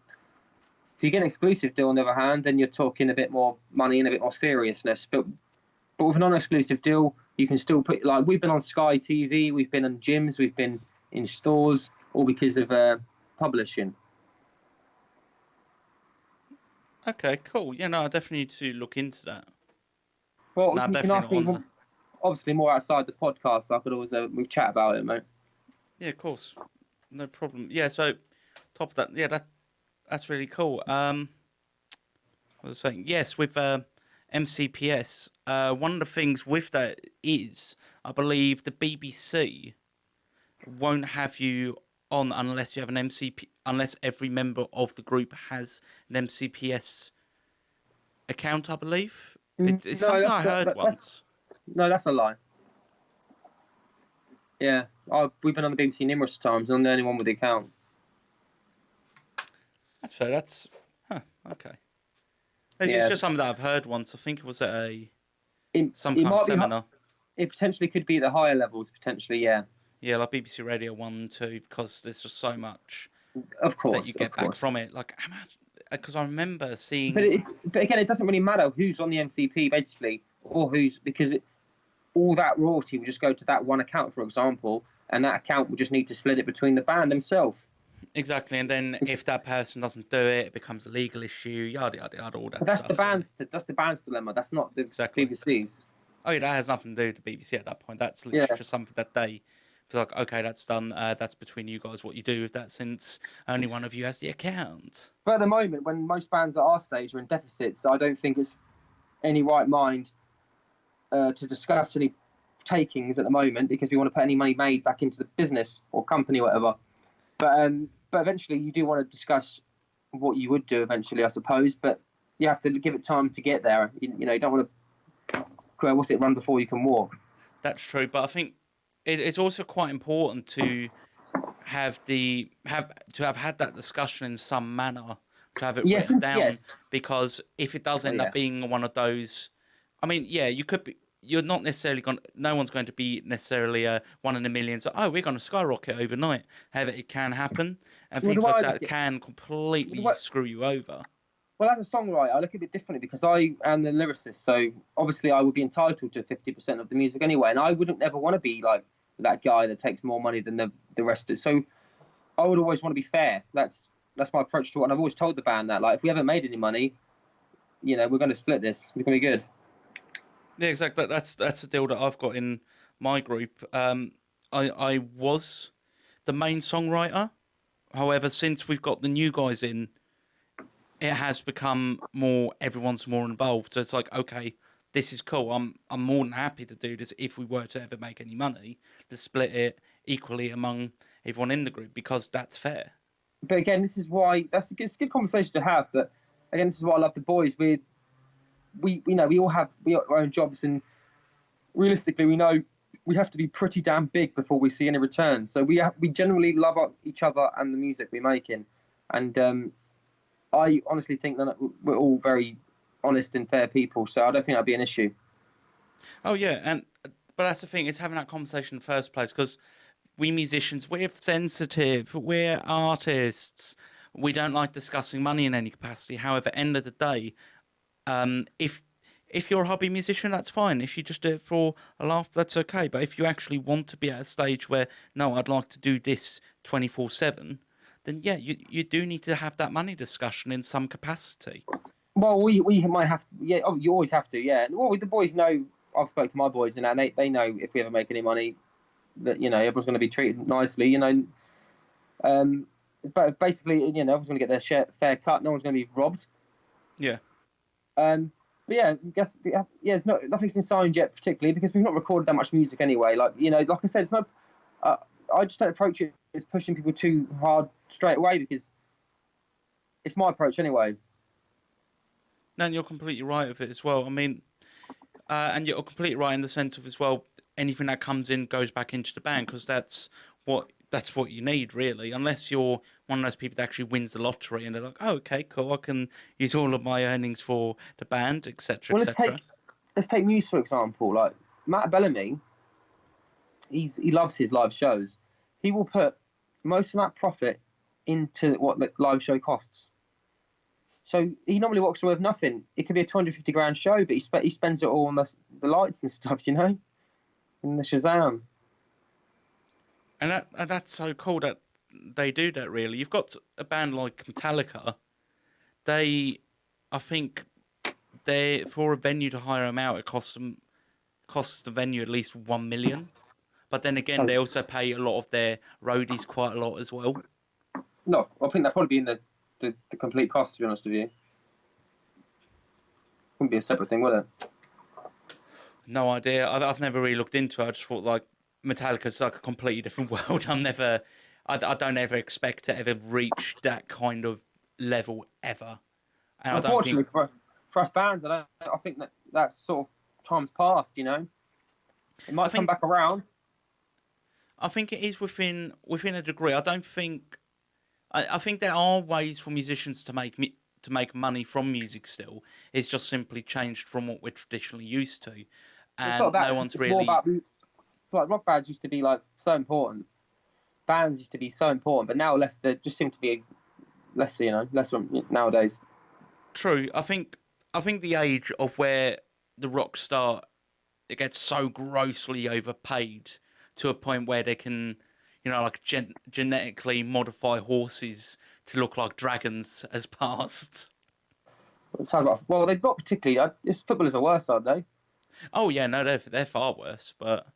If you get an exclusive deal, on the other hand, then you're talking a bit more money and a bit more seriousness. But with a non-exclusive deal, you can still put, like, we've been on Sky TV, we've been on gyms, we've been in stores, all because of publishing. Okay, cool. Yeah, no, I definitely need to look into that. Well, no, you can ask me. obviously more outside the podcast, I could always we chat about it, mate. Yeah, of course, no problem. Yeah, so top of that, yeah, that's really cool. I was saying, yes, with MCPS, one of the things with that is, I believe the BBC won't have you on unless you have an MCP, unless every member of the group has an MCPS account, I believe. It's No, something I heard once. that's a lie. Yeah, we've been on the BBC numerous times, and I'm the only one with the account. That's fair. Okay. It's Yeah, just something that I've heard once. I think it was at some it kind of might be. seminar. It potentially could be the higher levels, potentially. Yeah, Yeah, like BBC Radio 1, 2, because there's just so much of that course, you of get back course. from it. Like, because I remember But seeing. but again, it doesn't really matter who's on the MCP basically, or who's because all that royalty will just go to that one account, for example, and that account will just need to split it between the band themselves. Exactly, and then if that person doesn't do it, it becomes a legal issue, yada, yada, yada, all that But that's stuff. the band's that's the band's dilemma. That's not the Exactly. BBC's. Oh, yeah, that has nothing to do with the BBC at that point. That's Yeah. literally just something that they feel like, okay, that's done. That's between you guys what you do with that, since only one of you has the account. But at the moment, when most bands at our stage are in deficits, I don't think it's any right mind to discuss any takings at the moment because we want to put any money made back into the business or company or whatever. But eventually, you do want to discuss what you would do eventually, I suppose. But you have to give it time to get there. You know, you don't want to run before you can walk. That's true, but I think it's also quite important to have had that discussion in some manner, to have it Yes, written down, yes. because if it does end Yeah. up being one of those, I mean, yeah, you could be. You're not necessarily going. No one's going to be necessarily one in a million. So, oh, we're going to skyrocket overnight. However, it can happen, and Well, things the way like I that look at, can completely screw you over. well, as a songwriter, I look at it differently because I am the lyricist. So obviously, I would be entitled to 50% of the music anyway, and I wouldn't ever want to be like that guy that takes more money than the rest of it. So I would always want to be fair. That's my approach to it, and I've always told the band that like if we haven't made any money, you know, we're going to split this. We're going to be good. Yeah, exactly. That's the deal that I've got in my group. I was the main songwriter. However, since we've got the new guys in, it has become more. Everyone's more involved. So it's like, okay, this is cool. I'm more than happy to do this if we were to ever make any money, to split it equally among everyone in the group, because that's fair. But again, this is why it's a good conversation to have. But again, this is why I love the boys. We know we all have our own jobs, and realistically, we know we have to be pretty damn big before we see any return. So we generally love each other and the music we're making, and I honestly think that we're all very honest and fair people. So I don't think that'd be an issue. Oh yeah, but that's the thing. It's having that conversation in the first place, because we musicians, we're sensitive. We're artists. We don't like discussing money in any capacity. However, end of the day, if you're a hobby musician, that's fine. If you just do it for a laugh, that's okay. But if you actually want to be at a stage where, no, I'd like to do this 24/7, then yeah, you do need to have that money discussion in some capacity. Well, we might have yeah. Oh, you always have to, yeah. Well, the boys know. I've spoken to my boys, and they know if we ever make any money, that you know everyone's going to be treated nicely, you know. But basically, you know, everyone's going to get their fair cut. No one's going to be robbed. Yeah. But yeah, nothing's been signed yet, particularly because we've not recorded that much music anyway. Like you know, like I said, it's not. I just don't approach it as pushing people too hard straight away because it's my approach anyway. No, and you're completely right with it as well. I mean, and you're completely right in the sense of as well, anything that comes in goes back into the band, because that's what you need, really. Unless you're one of those people that actually wins the lottery and they're like, oh, okay, cool, I can use all of my earnings for the band, etc., Well, etc. let's take Muse for example. Like Matt Bellamy, he loves his live shows. He will put most of that profit into what the live show costs. So he normally walks away with nothing. It could be a 250 grand show, but he spends it all on the lights and stuff, you know, and the Shazam. And that's so cool that they do that. Really, you've got a band like Metallica. I think, they for a venue to hire them out, it costs costs the venue at least 1 million. But then again, they also pay a lot of their roadies quite a lot as well. No, I think that'd probably be in the complete cost, to be honest with you. Wouldn't be a separate thing, would it? No idea. I've never really looked into it. I just thought like Metallica's like a completely different world. I don't ever expect to ever reach that kind of level ever. And unfortunately, for us bands, I think that's sort of time's past. You know, it might come back around. I think it is within a degree. I don't think. I think there are ways for musicians to make money from music still. It's just simply changed from what we're traditionally used to, and no one's really. Like rock bands used to be like so important. Bands used to be so important, but now they just seem to be less nowadays. True. I think the age of where the rock star it gets so grossly overpaid to a point where they can, like genetically modify horses to look like dragons has passed. Well, they're not particularly. Footballers are worse, aren't they? Oh yeah, no, they're far worse. But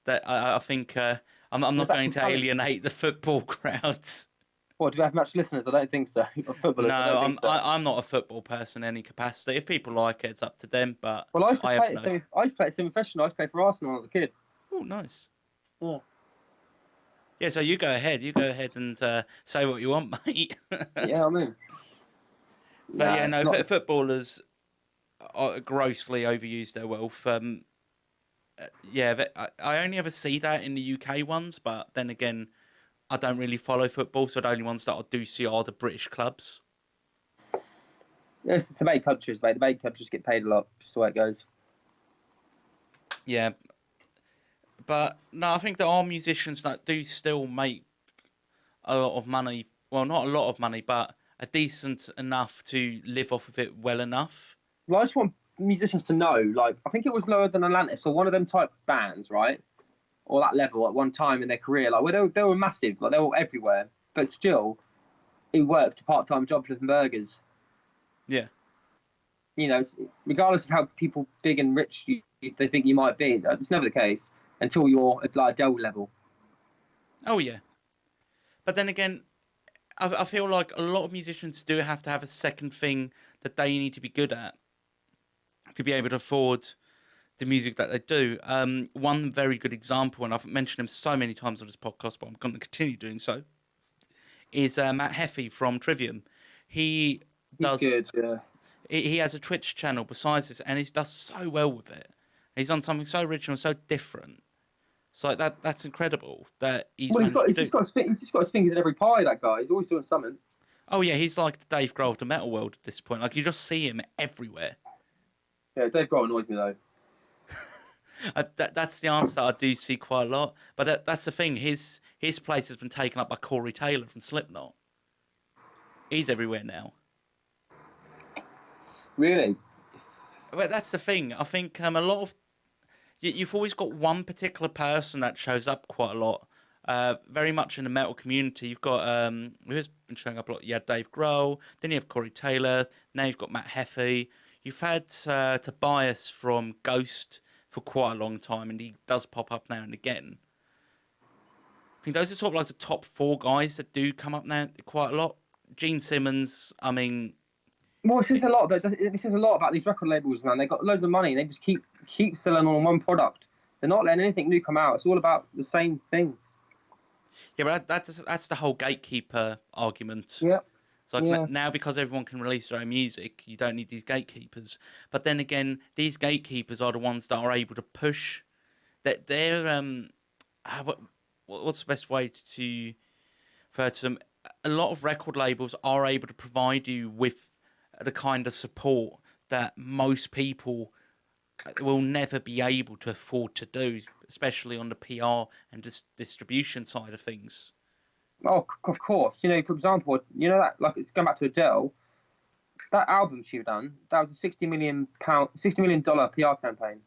I think I'm not going to alienate the football crowds. Well, do we have much listeners? I don't think so. No, I'm not a football person in any capacity. If people like it, it's up to them. But I used to play it semi-professional. I used to play for Arsenal when I was a kid. Oh, nice. Yeah. Yeah, so you go ahead. You go ahead and say what you want, mate. Yeah, I mean. But footballers are grossly overuse their wealth. I only ever see that in the UK ones, but then again, I don't really follow football, so the only ones that I do see are the British clubs. Yeah, it's the main countries, mate. The main countries get paid a lot, just the way it goes. Yeah. But, no, I think there are musicians that do still make a lot of money. Well, not a lot of money, but a decent enough to live off of it well enough. Well, I just want musicians to know, like, I think it was Lower Than Atlantis or one of them type bands, right? Or that level at one time in their career. Like, they were massive, like, they were everywhere. But still, he worked a part-time job flipping burgers. Yeah. Regardless of how people big and rich they think you might be, it's never the case until you're at like Dell level. Oh yeah, but then again, I feel like a lot of musicians do have to have a second thing that they need to be good at to be able to afford the music that they do. One very good example, and I've mentioned him so many times on this podcast, but I'm going to continue doing so, is Matt Heffy from Trivium. He's good, yeah. He has a Twitch channel besides this, and he does so well with it. He's done something so original, so different. It's like that's incredible that he's managed to do. He's just got his fingers in every pie, that guy. He's always doing something. Oh, yeah, he's like the Dave Grohl of the metal world at this point. Like, you just see him everywhere. Yeah, Dave Grohl annoys me, though. That's the answer I do see quite a lot. But that's the thing. His place has been taken up by Corey Taylor from Slipknot. He's everywhere now. Really? But that's the thing. I think a lot of... You've always got one particular person that shows up quite a lot. Very much in the metal community. You've got... who's been showing up a lot? You had Dave Grohl. Then you have Corey Taylor. Now you've got Matt Heffy. You've had Tobias from Ghost for quite a long time, and he does pop up now and again. I think those are sort of like the top 4 guys that do come up now quite a lot. Gene Simmons, I mean... Well, it says a lot. It says a lot about these record labels, man. They've got loads of money, and they just keep selling on one product. They're not letting anything new come out. It's all about the same thing. Yeah, but that's the whole gatekeeper argument. Yeah. It's like now because everyone can release their own music, you don't need these gatekeepers. But then again, these gatekeepers are the ones that are able to push. That they're what's the best way to refer to them? A lot of record labels are able to provide you with the kind of support that most people will never be able to afford to do, especially on the PR and distribution side of things. Oh, of course. For example, that, like, it's going back to Adele. That album she done, that was a $60 million PR campaign.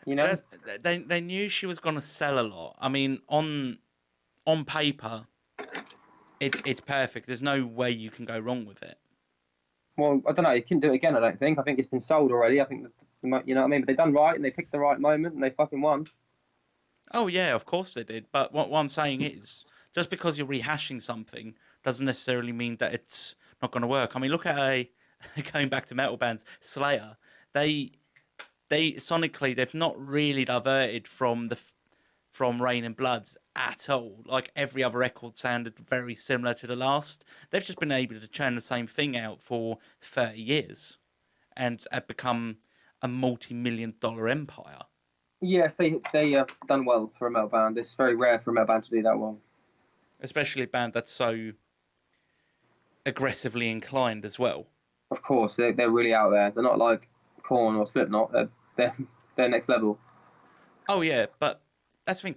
They knew she was going to sell a lot. I mean, on paper, it's perfect. There's no way you can go wrong with it. Well, I don't know. You couldn't do it again. I don't think. I think it's been sold already. I think you know what I mean. But they've done right and they picked the right moment and they fucking won. Oh yeah, of course they did. But what I'm saying is, just because you're rehashing something doesn't necessarily mean that it's not going to work. I mean, look at going back to metal bands, Slayer. They they sonically they've not really diverted from Rain and Bloods at all. Like every other record sounded very similar to the last. They've just been able to churn the same thing out for 30 years and have become a multi-million-dollar empire. Yes, they have done well for a metal band. It's very rare for a metal band to do that well. Especially a band that's so aggressively inclined as well. Of course, they're really out there. They're not like Korn or Slipknot. They're next level. Oh yeah, but that's the thing.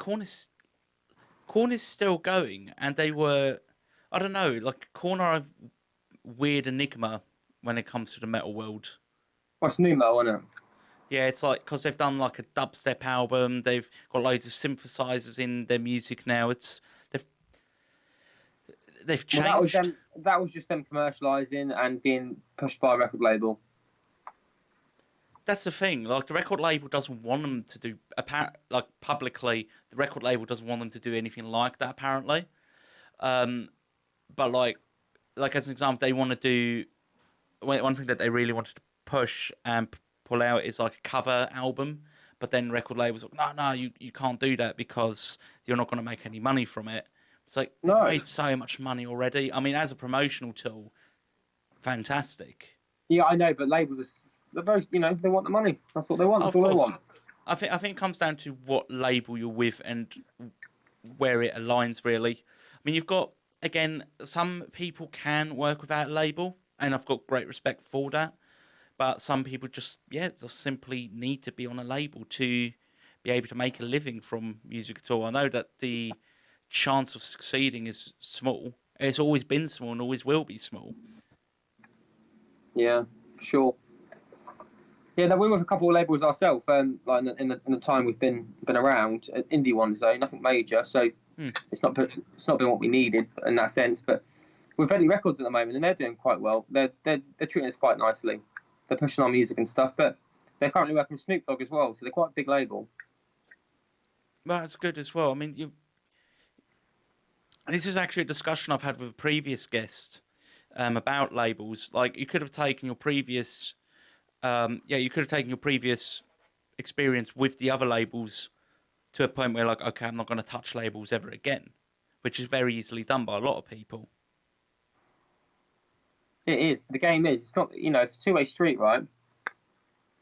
Korn is still going, and they were, I don't know, like Korn are a weird enigma when it comes to the metal world. Well, it's new metal, isn't it? Yeah, it's like because they've done like a dubstep album, they've got loads of synthesizers in their music now. They've Well, changed. that was just them commercializing and being pushed by a record label. That's the thing. Like the record label doesn't want them to do like publicly. The record label doesn't want them to do anything like that. Apparently, but like as an example, they want to do one thing that they really wanted to push and pull out is like a cover album. But then record labels like, no, you can't do that because you're not going to make any money from it. It's like they've No. made so much money already. I mean, as a promotional tool, fantastic. Yeah, I know, but they're very, they want the money. That's what they want. That's Of all they course, want. I think it comes down to what label you're with and where it aligns. Really, I mean, you've got again some people can work without a label, and I've got great respect for that. But some people just simply need to be on a label to be able to make a living from music at all. I know that the chance of succeeding is small. It's always been small and always will be small. Yeah, for sure. Yeah, no, we're with a couple of labels ourselves. Like in the time we've been around, indie ones though, nothing major. So Hmm. it's not been what we needed in that sense. But with Bentley Records at the moment, and they're doing quite well. They're treating us quite nicely. They're pushing our music and stuff. But they're currently working with Snoop Dogg as well, so they're quite a big label. Well, that's good as well. I mean, this is actually a discussion I've had with a previous guest about labels. Like, you could have taken your previous, you could have taken your previous experience with the other labels to a point where, like, okay, I'm not going to touch labels ever again, which is very easily done by a lot of people. It is. The game is. It's not. It's a two-way street, right?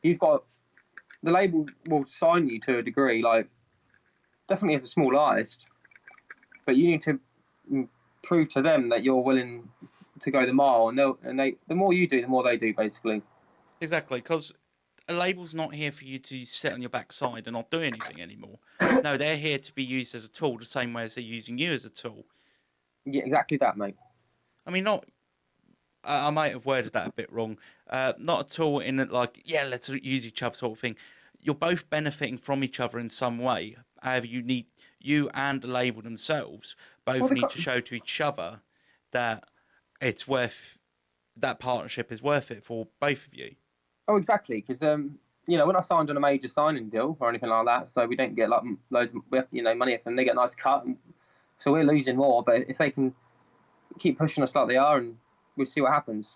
You've got the label will sign you to a degree, like definitely as a small artist, but you need to prove to them that you're willing to go the mile, and the more you do, the more they do, basically. Exactly, because a label's not here for you to sit on your backside and not do anything anymore. No, they're here to be used as a tool, the same way as they're using you as a tool. Yeah, exactly that, mate. I mean, not. I might have worded that a bit wrong. Not at all in that, like, yeah, let's use each other sort of thing. You're both benefiting from each other in some way. However, you and the label themselves both need to show to each other that it's worth that partnership is worth it for both of you. Oh, exactly, because we're not signed on a major signing deal or anything like that, so we don't get like loads of money if them. They get a nice cut, so we're losing more. But if they can keep pushing us like they are, and we'll see what happens.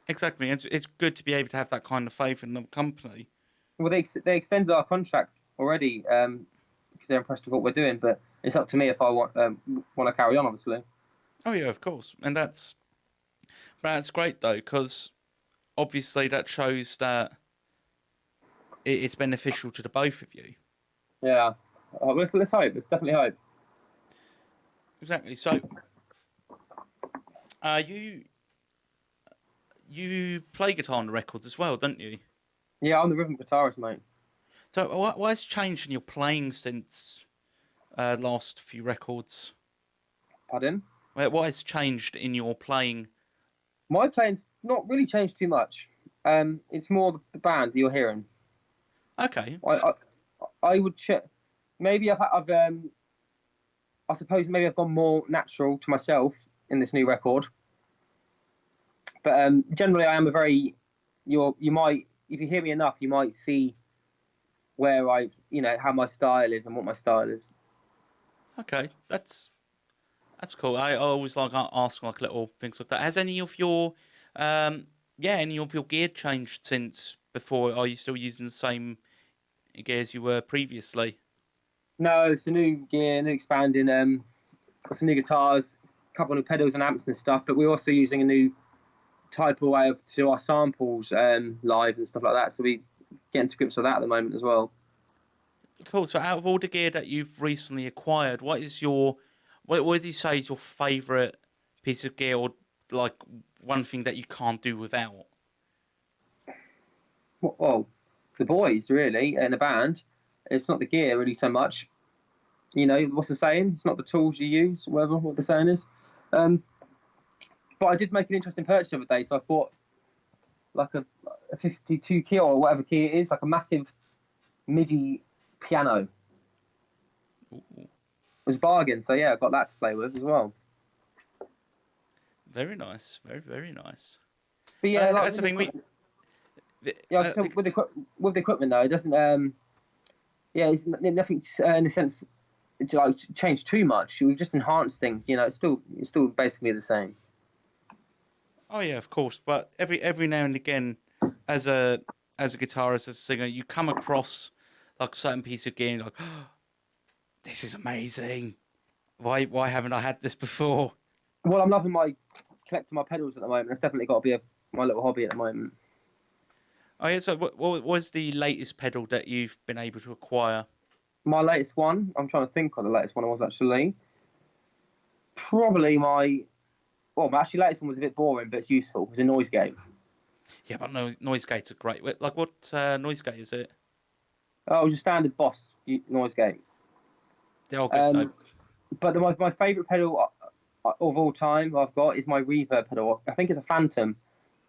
Exactly, it's good to be able to have that kind of faith in the company. Well, they extended our contract already because they're impressed with what we're doing. But it's up to me if I want to carry on, obviously. Oh yeah, of course, and that's great though, because obviously that shows that it's beneficial to the both of you. Yeah, let's hope. Let's definitely hope. Exactly. So, you play guitar on the records as well, don't you? Yeah, I'm the rhythm guitarist, mate. So, what has changed in your playing since last few records? Pardon? What has changed in your playing? My playing's not really changed too much. It's more the band that you're hearing. Okay. I would check. Maybe I suppose maybe I've gone more natural to myself in this new record. But generally, I am a very you might if you hear me enough, you might see where how my style is and what my style is. Okay, that's cool. I always like asking like little things like that. Has any of your any of your gear changed since before? Are you still using the same gear as you were previously? No, it's a new gear, new expanding. Got some new guitars, a couple of new pedals and amps and stuff. But we're also using a new type of way of to our samples live and stuff like that. So we getting to grips with that at the moment as well. Cool. So out of all the gear that you've recently acquired, what is your what would you say is your favourite piece of gear or like one thing that you can't do without? Well, the boys really in a band. It's not the gear really so much. What's the saying? It's not the tools you use, whatever what the saying is. Um, but I did make an interesting purchase the other day, so I bought like a 52 key or whatever key it is, like a massive MIDI piano. It Ooh, was a bargain, so yeah, I got that to play with as well. very nice. Very, very nice. But yeah, like That's the thing. yeah, Uh, so with the equipment though, it doesn't. It's nothing in the sense to like change too much. We've just enhanced things. It's still basically the same. oh yeah, of course. But every now and again, as a guitarist, as a singer, you come across like a certain piece of gear and you're like, oh, this is amazing. Why haven't I had this before? Well, I'm loving my collecting my pedals at the moment. That's definitely got to be my little hobby at the moment. Oh yeah. So what was the latest pedal that you've been able to acquire? My latest one, I'm trying to think what the latest one was actually. Probably my actually latest one was a bit boring, but it's useful. It was a noise gate. Yeah, but noise gates are great. Like what noise gate is it? Oh, it was a standard Boss noise gate. They're all good though. Um, but my favourite pedal of all time I've got is my reverb pedal. I think it's a Phantom,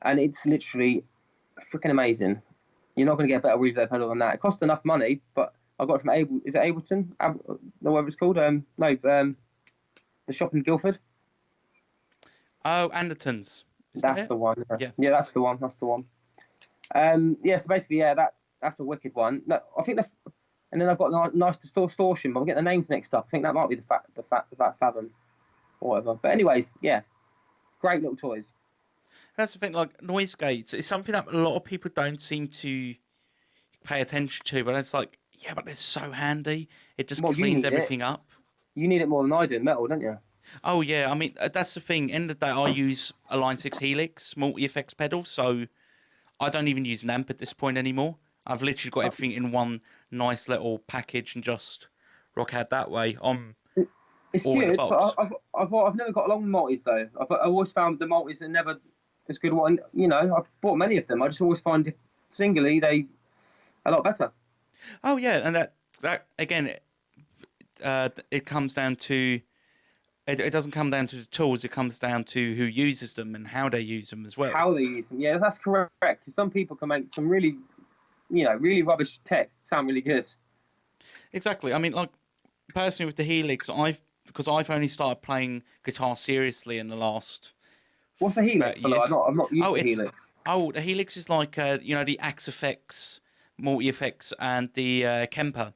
and it's literally freaking amazing. You're not going to get a better reverb pedal than that. It costs enough money, but I got it from Is it Ableton? Whatever it's called. No, the shop in Guildford. Oh, Andertons. Is that That's it? the one. Yeah. Yeah, that's the one. That's the one. Yeah. So basically, yeah, that's a wicked one. No, I think and then I've got nice distortion, but I'm getting the names mixed up. I think that might be the Fathom or whatever. But anyways, yeah, great little toys. That's the thing. Like noise gates, it's something that a lot of people don't seem to pay attention to. But it's like, yeah, but they're so handy. It just Well, you cleans need it. everything up. You need it more than I do in metal, don't you? Oh yeah, I mean that's the thing. End of the day, I use a Line 6 Helix multi effects pedal, so I don't even use an amp at this point anymore. I've literally got Oh, everything in one nice little package and just rock out that way. I'm it's all in a good, but box. I've never got along with multis though. I've always found the multis are never as good. One, I've bought many of them. I just always find singly they a lot better. Oh yeah, and that again, it comes down to it doesn't come down to the tools. It comes down to who uses them and how they use them as well. How they use them, yeah, that's correct. 'Cause some people can make some really, really rubbish tech sound really good. Exactly. I mean, like personally with the Helix, because I've only started playing guitar seriously in the last What's a Helix, year. fellow? I'm not used Oh, to it's Helix. the Helix is like the Axe effects, multi effects, and the Kemper.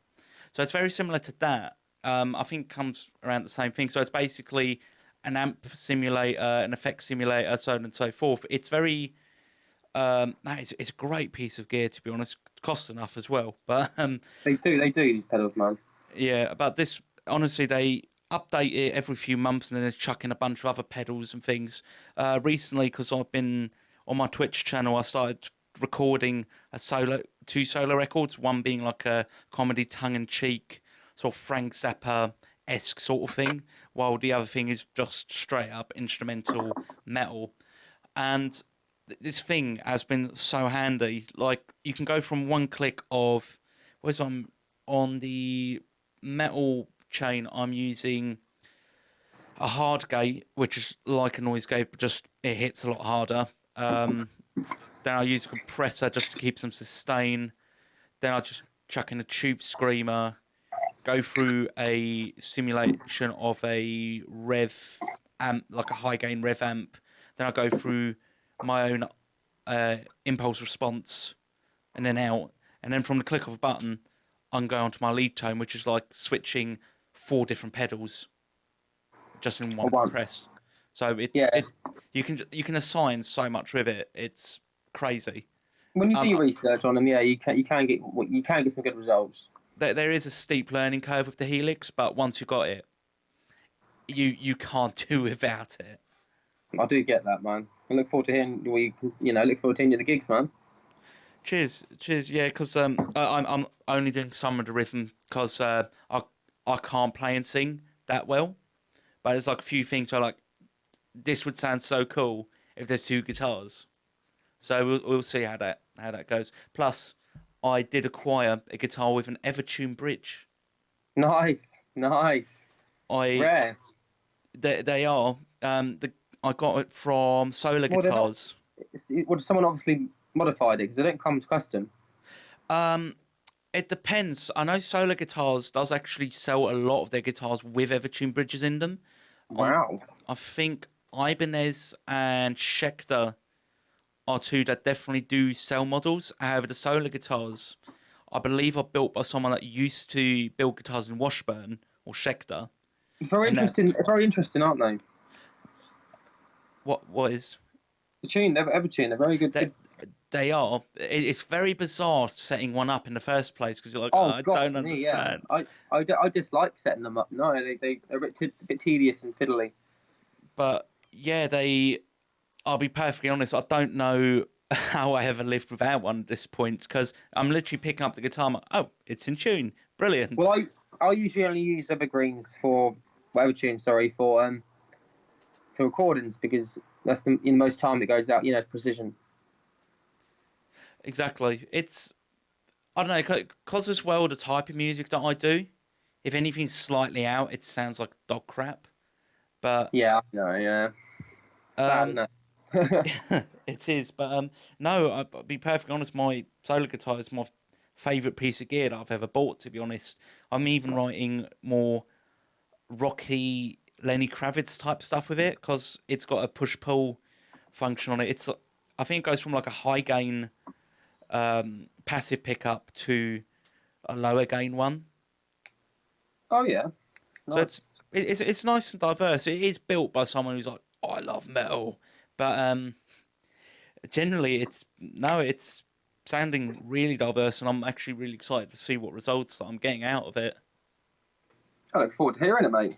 So it's very similar to that. I think it comes around the same thing. So it's basically an amp simulator, an effect simulator, so on and so forth. It's very it's a great piece of gear to be honest. It costs enough as well, but They do these pedals, man. yeah, but this honestly they update it every few months and then they chuck in a bunch of other pedals and things. Recently, because I've been on my Twitch channel, I started recording two solo records. One being like a comedy, tongue in cheek, sort of Frank Zappa esque sort of thing, while the other thing is just straight up instrumental metal. And this thing has been so handy. Like you can go from one click of, where's on the metal chain. I'm using a hard gate, which is like a noise gate, but just it hits a lot harder. Then I use a compressor just to keep some sustain. Then I just chuck in a tube screamer, go through a simulation of a rev amp, like a high gain rev amp. Then I go through my own impulse response, and then out, and then from the click of a button, I'm going onto my lead tone, which is like switching 4 different pedals just in At one once. press. So Yeah. you can assign so much with it. It's crazy. When you do Um, your research on them, yeah, you can get some good results. there is a steep learning curve with the Helix, but once you got it, you can't do without it. I do get that, man. I look forward to hearing look forward to hearing you at the gigs, man. Cheers, cheers. Yeah, because I'm only doing some of the rhythm because I can't play and sing that well. But there's like a few things where like this would sound so cool if there's 2 guitars. So we'll see how that goes. Plus, I did acquire a guitar with an Evertune bridge. Nice, nice, I rare. they are the I got it from Solar Well, they're not. Guitars. Well, someone obviously modified it because they don't come custom. Um, it depends. I know Solar Guitars does actually sell a lot of their guitars with Evertune bridges in them. On Wow. I think Ibanez and Schecter are 2 that definitely do sell models. However, the Solar Guitars, I believe, are built by someone that used to build guitars in Washburn or Schecter. Very And that interesting. Very interesting, aren't they? what is The tune, they're Evertune. They're very good. that Good. they are. It's very bizarre setting one up in the first place because you're like, oh, Oh I gosh, don't me, yeah. understand. I dislike setting them up. No, they're a bit tedious and fiddly. But yeah, I'll be perfectly honest. I don't know how I ever lived without one at this point because I'm literally picking up the guitar. I'm like, oh, it's in tune. Well, Brilliant. I usually only use evergreens for Evertune. Sorry for recordings because that's in most time it goes out. It's precision. Exactly. It's I don't know because as well the type of music that I do. If anything's slightly out, it sounds like dog crap. But Yeah, no, yeah, sad, um, isn't it? it is. But no, I'll be perfectly honest. My solar guitar is my favorite piece of gear that I've ever bought. To be honest, I'm even writing more rocky Lenny Kravitz type stuff with it because it's got a push pull function on it. I think it goes from like a high gain passive pickup to a lower gain one. Oh yeah, So nice. it's nice and diverse. It is built by someone who's like, oh, I love metal, but generally it's sounding really diverse, and I'm actually really excited to see what results that I'm getting out of it. I look forward to hearing it, mate.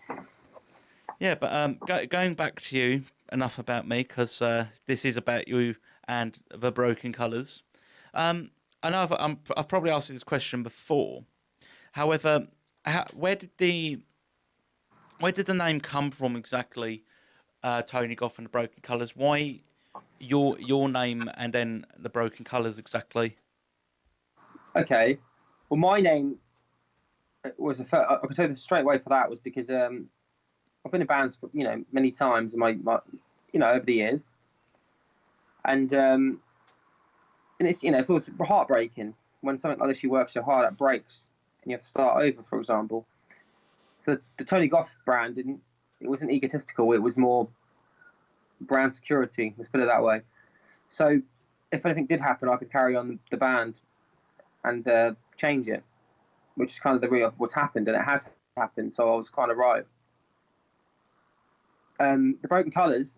Yeah, but going back to you, enough about me because this is about you and the Broken Colours. I know I've probably asked you this question before. However, where did the name come from exactly? Tony Goff and the Broken Colours. Why your name and then the Broken Colours exactly? Okay. Well, my name was I could tell you straight away for that was because I've been in bands for many times in my over the years, and it's always heartbreaking when something like this you work so hard at breaks and you have to start over, for example. So the Tony Goff brand it wasn't egotistical. It was more brand security. Let's put it that way. So if anything did happen, I could carry on the band and change it, which is kind of the real what's happened, and it has happened. So I was kind of right. The Broken Colours,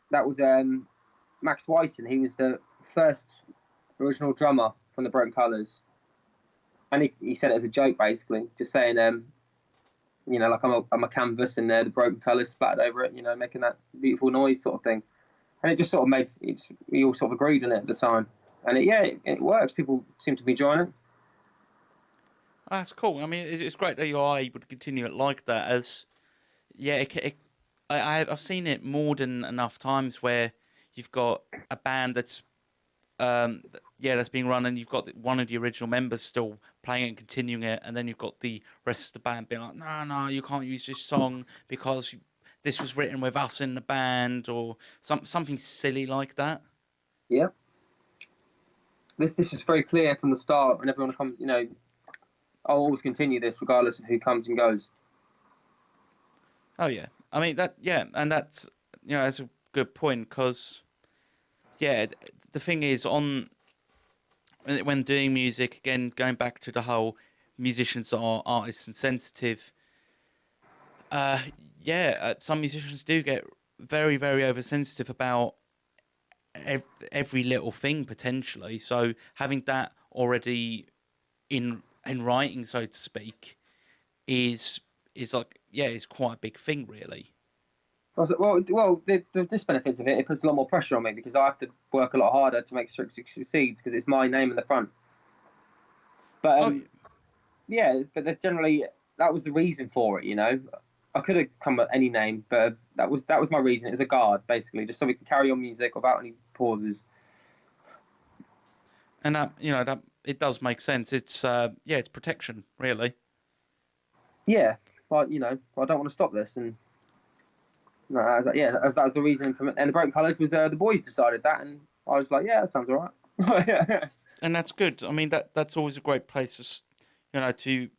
that was Max Wyson. He was the first original drummer from the Broken Colours, and he said it as a joke, basically, just saying, like I'm a canvas and the Broken Colours splattered over it, making that beautiful noise sort of thing. And it just sort of we all sort of agreed on it at the time, and it works. People seem to be enjoying it. That's cool. I mean, it's great that you are able to continue it like that. As yeah, I've seen it more than enough times where you've got a band that's being run, and you've got one of the original members still playing it and continuing it, and then you've got the rest of the band being like, no, you can't use this song because this was written with us in the band, or something silly like that. Yeah, this is very clear from the start, and everyone comes. I'll always continue this regardless of who comes and goes. Oh yeah, I mean that. Yeah, and that's that's a good point because yeah, the thing is, when doing music, again, going back to the whole musicians are artists and sensitive, uh, some musicians do get very, very oversensitive about every little thing potentially. So having that already in writing, so to speak, is like, yeah, it's quite a big thing, really. The disbenefits of it puts a lot more pressure on me because I have to work a lot harder to make sure it succeeds because it's my name in the front. But Oh, yeah, but generally that was the reason for it. I could have come up with any name, but that was my reason. It was a guard basically, just so we can carry on music without any pauses. and that, that it does make sense. It's it's protection, really. Yeah, but I don't want to stop this, and that was the reason for it. And the Broken Colours was the boys decided that, and I was like, yeah, that sounds alright. And that's good. I mean, that's always a great place to to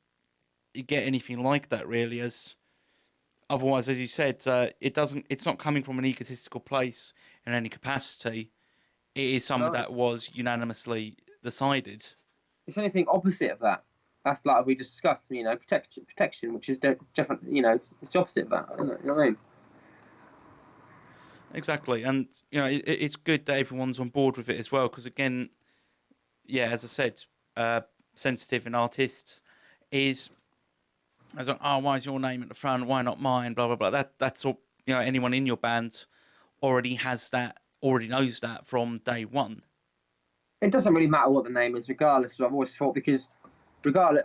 get anything like that, really. As otherwise, as you said, it's not coming from an egotistical place in any capacity. It is something No, that was unanimously decided. it's anything opposite of that. That's like we discussed, protection, which is different. It's the opposite of that. You know what I mean? Exactly, and it's good that everyone's on board with it as well. Because again, yeah, as I said, sensitive and artist is as like, oh, why is your name at the front? Why not mine? Blah blah blah. That's all. Anyone in your band already knows that from day one. It doesn't really matter what the name is, regardless. I've always thought because regardless,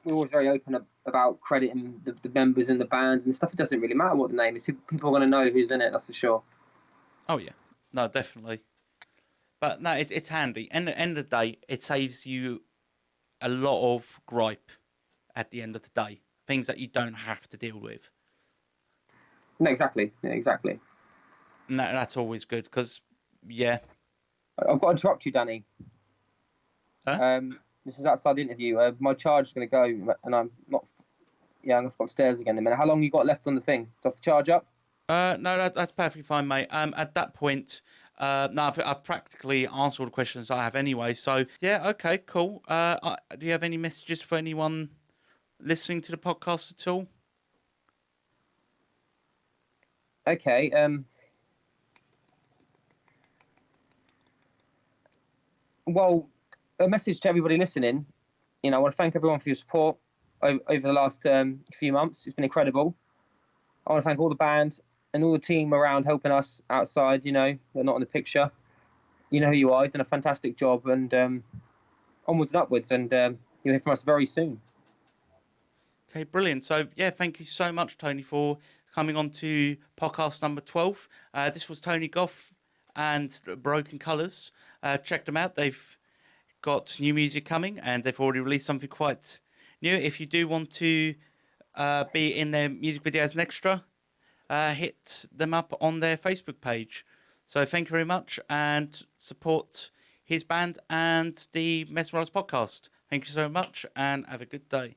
we're always very open about crediting the members in the band and stuff. It doesn't really matter what the name is. People are going to know who's in it. That's for sure. Oh yeah, no, definitely. But no, it's handy. End of the day, it saves you a lot of gripe at the end of the day. Things that you don't have to deal with. No, exactly. Yeah, exactly. And that's always good because, yeah. I've got to interrupt you, Danny. Huh? This is outside the interview. My charge is going to go, and I'm not. Yeah, I'm going to go upstairs again in a minute. How long you got left on the thing? Do I have to charge up? No, that's perfectly fine, mate. At that point, no, I've practically answered all the questions I have anyway. So, yeah, okay, cool. Do you have any messages for anyone listening to the podcast at all? Okay. Well, a message to everybody listening. I want to thank everyone for your support over the last few months. It's been incredible. I want to thank all the band and all the team around helping us outside. They're not in the picture. You know who you are. You've done a fantastic job, and onwards and upwards. And you'll hear from us very soon. Okay, brilliant. So, yeah, thank you so much, Tony, for coming on to podcast number 12. This was Tony Goff and Broken Colours. Check them out. They've got new music coming and they've already released something quite new. If you do want to be in their music videos as an extra, hit them up on their Facebook page. So thank you very much and support his band and the Mesmerise podcast. Thank you so much and have a good day.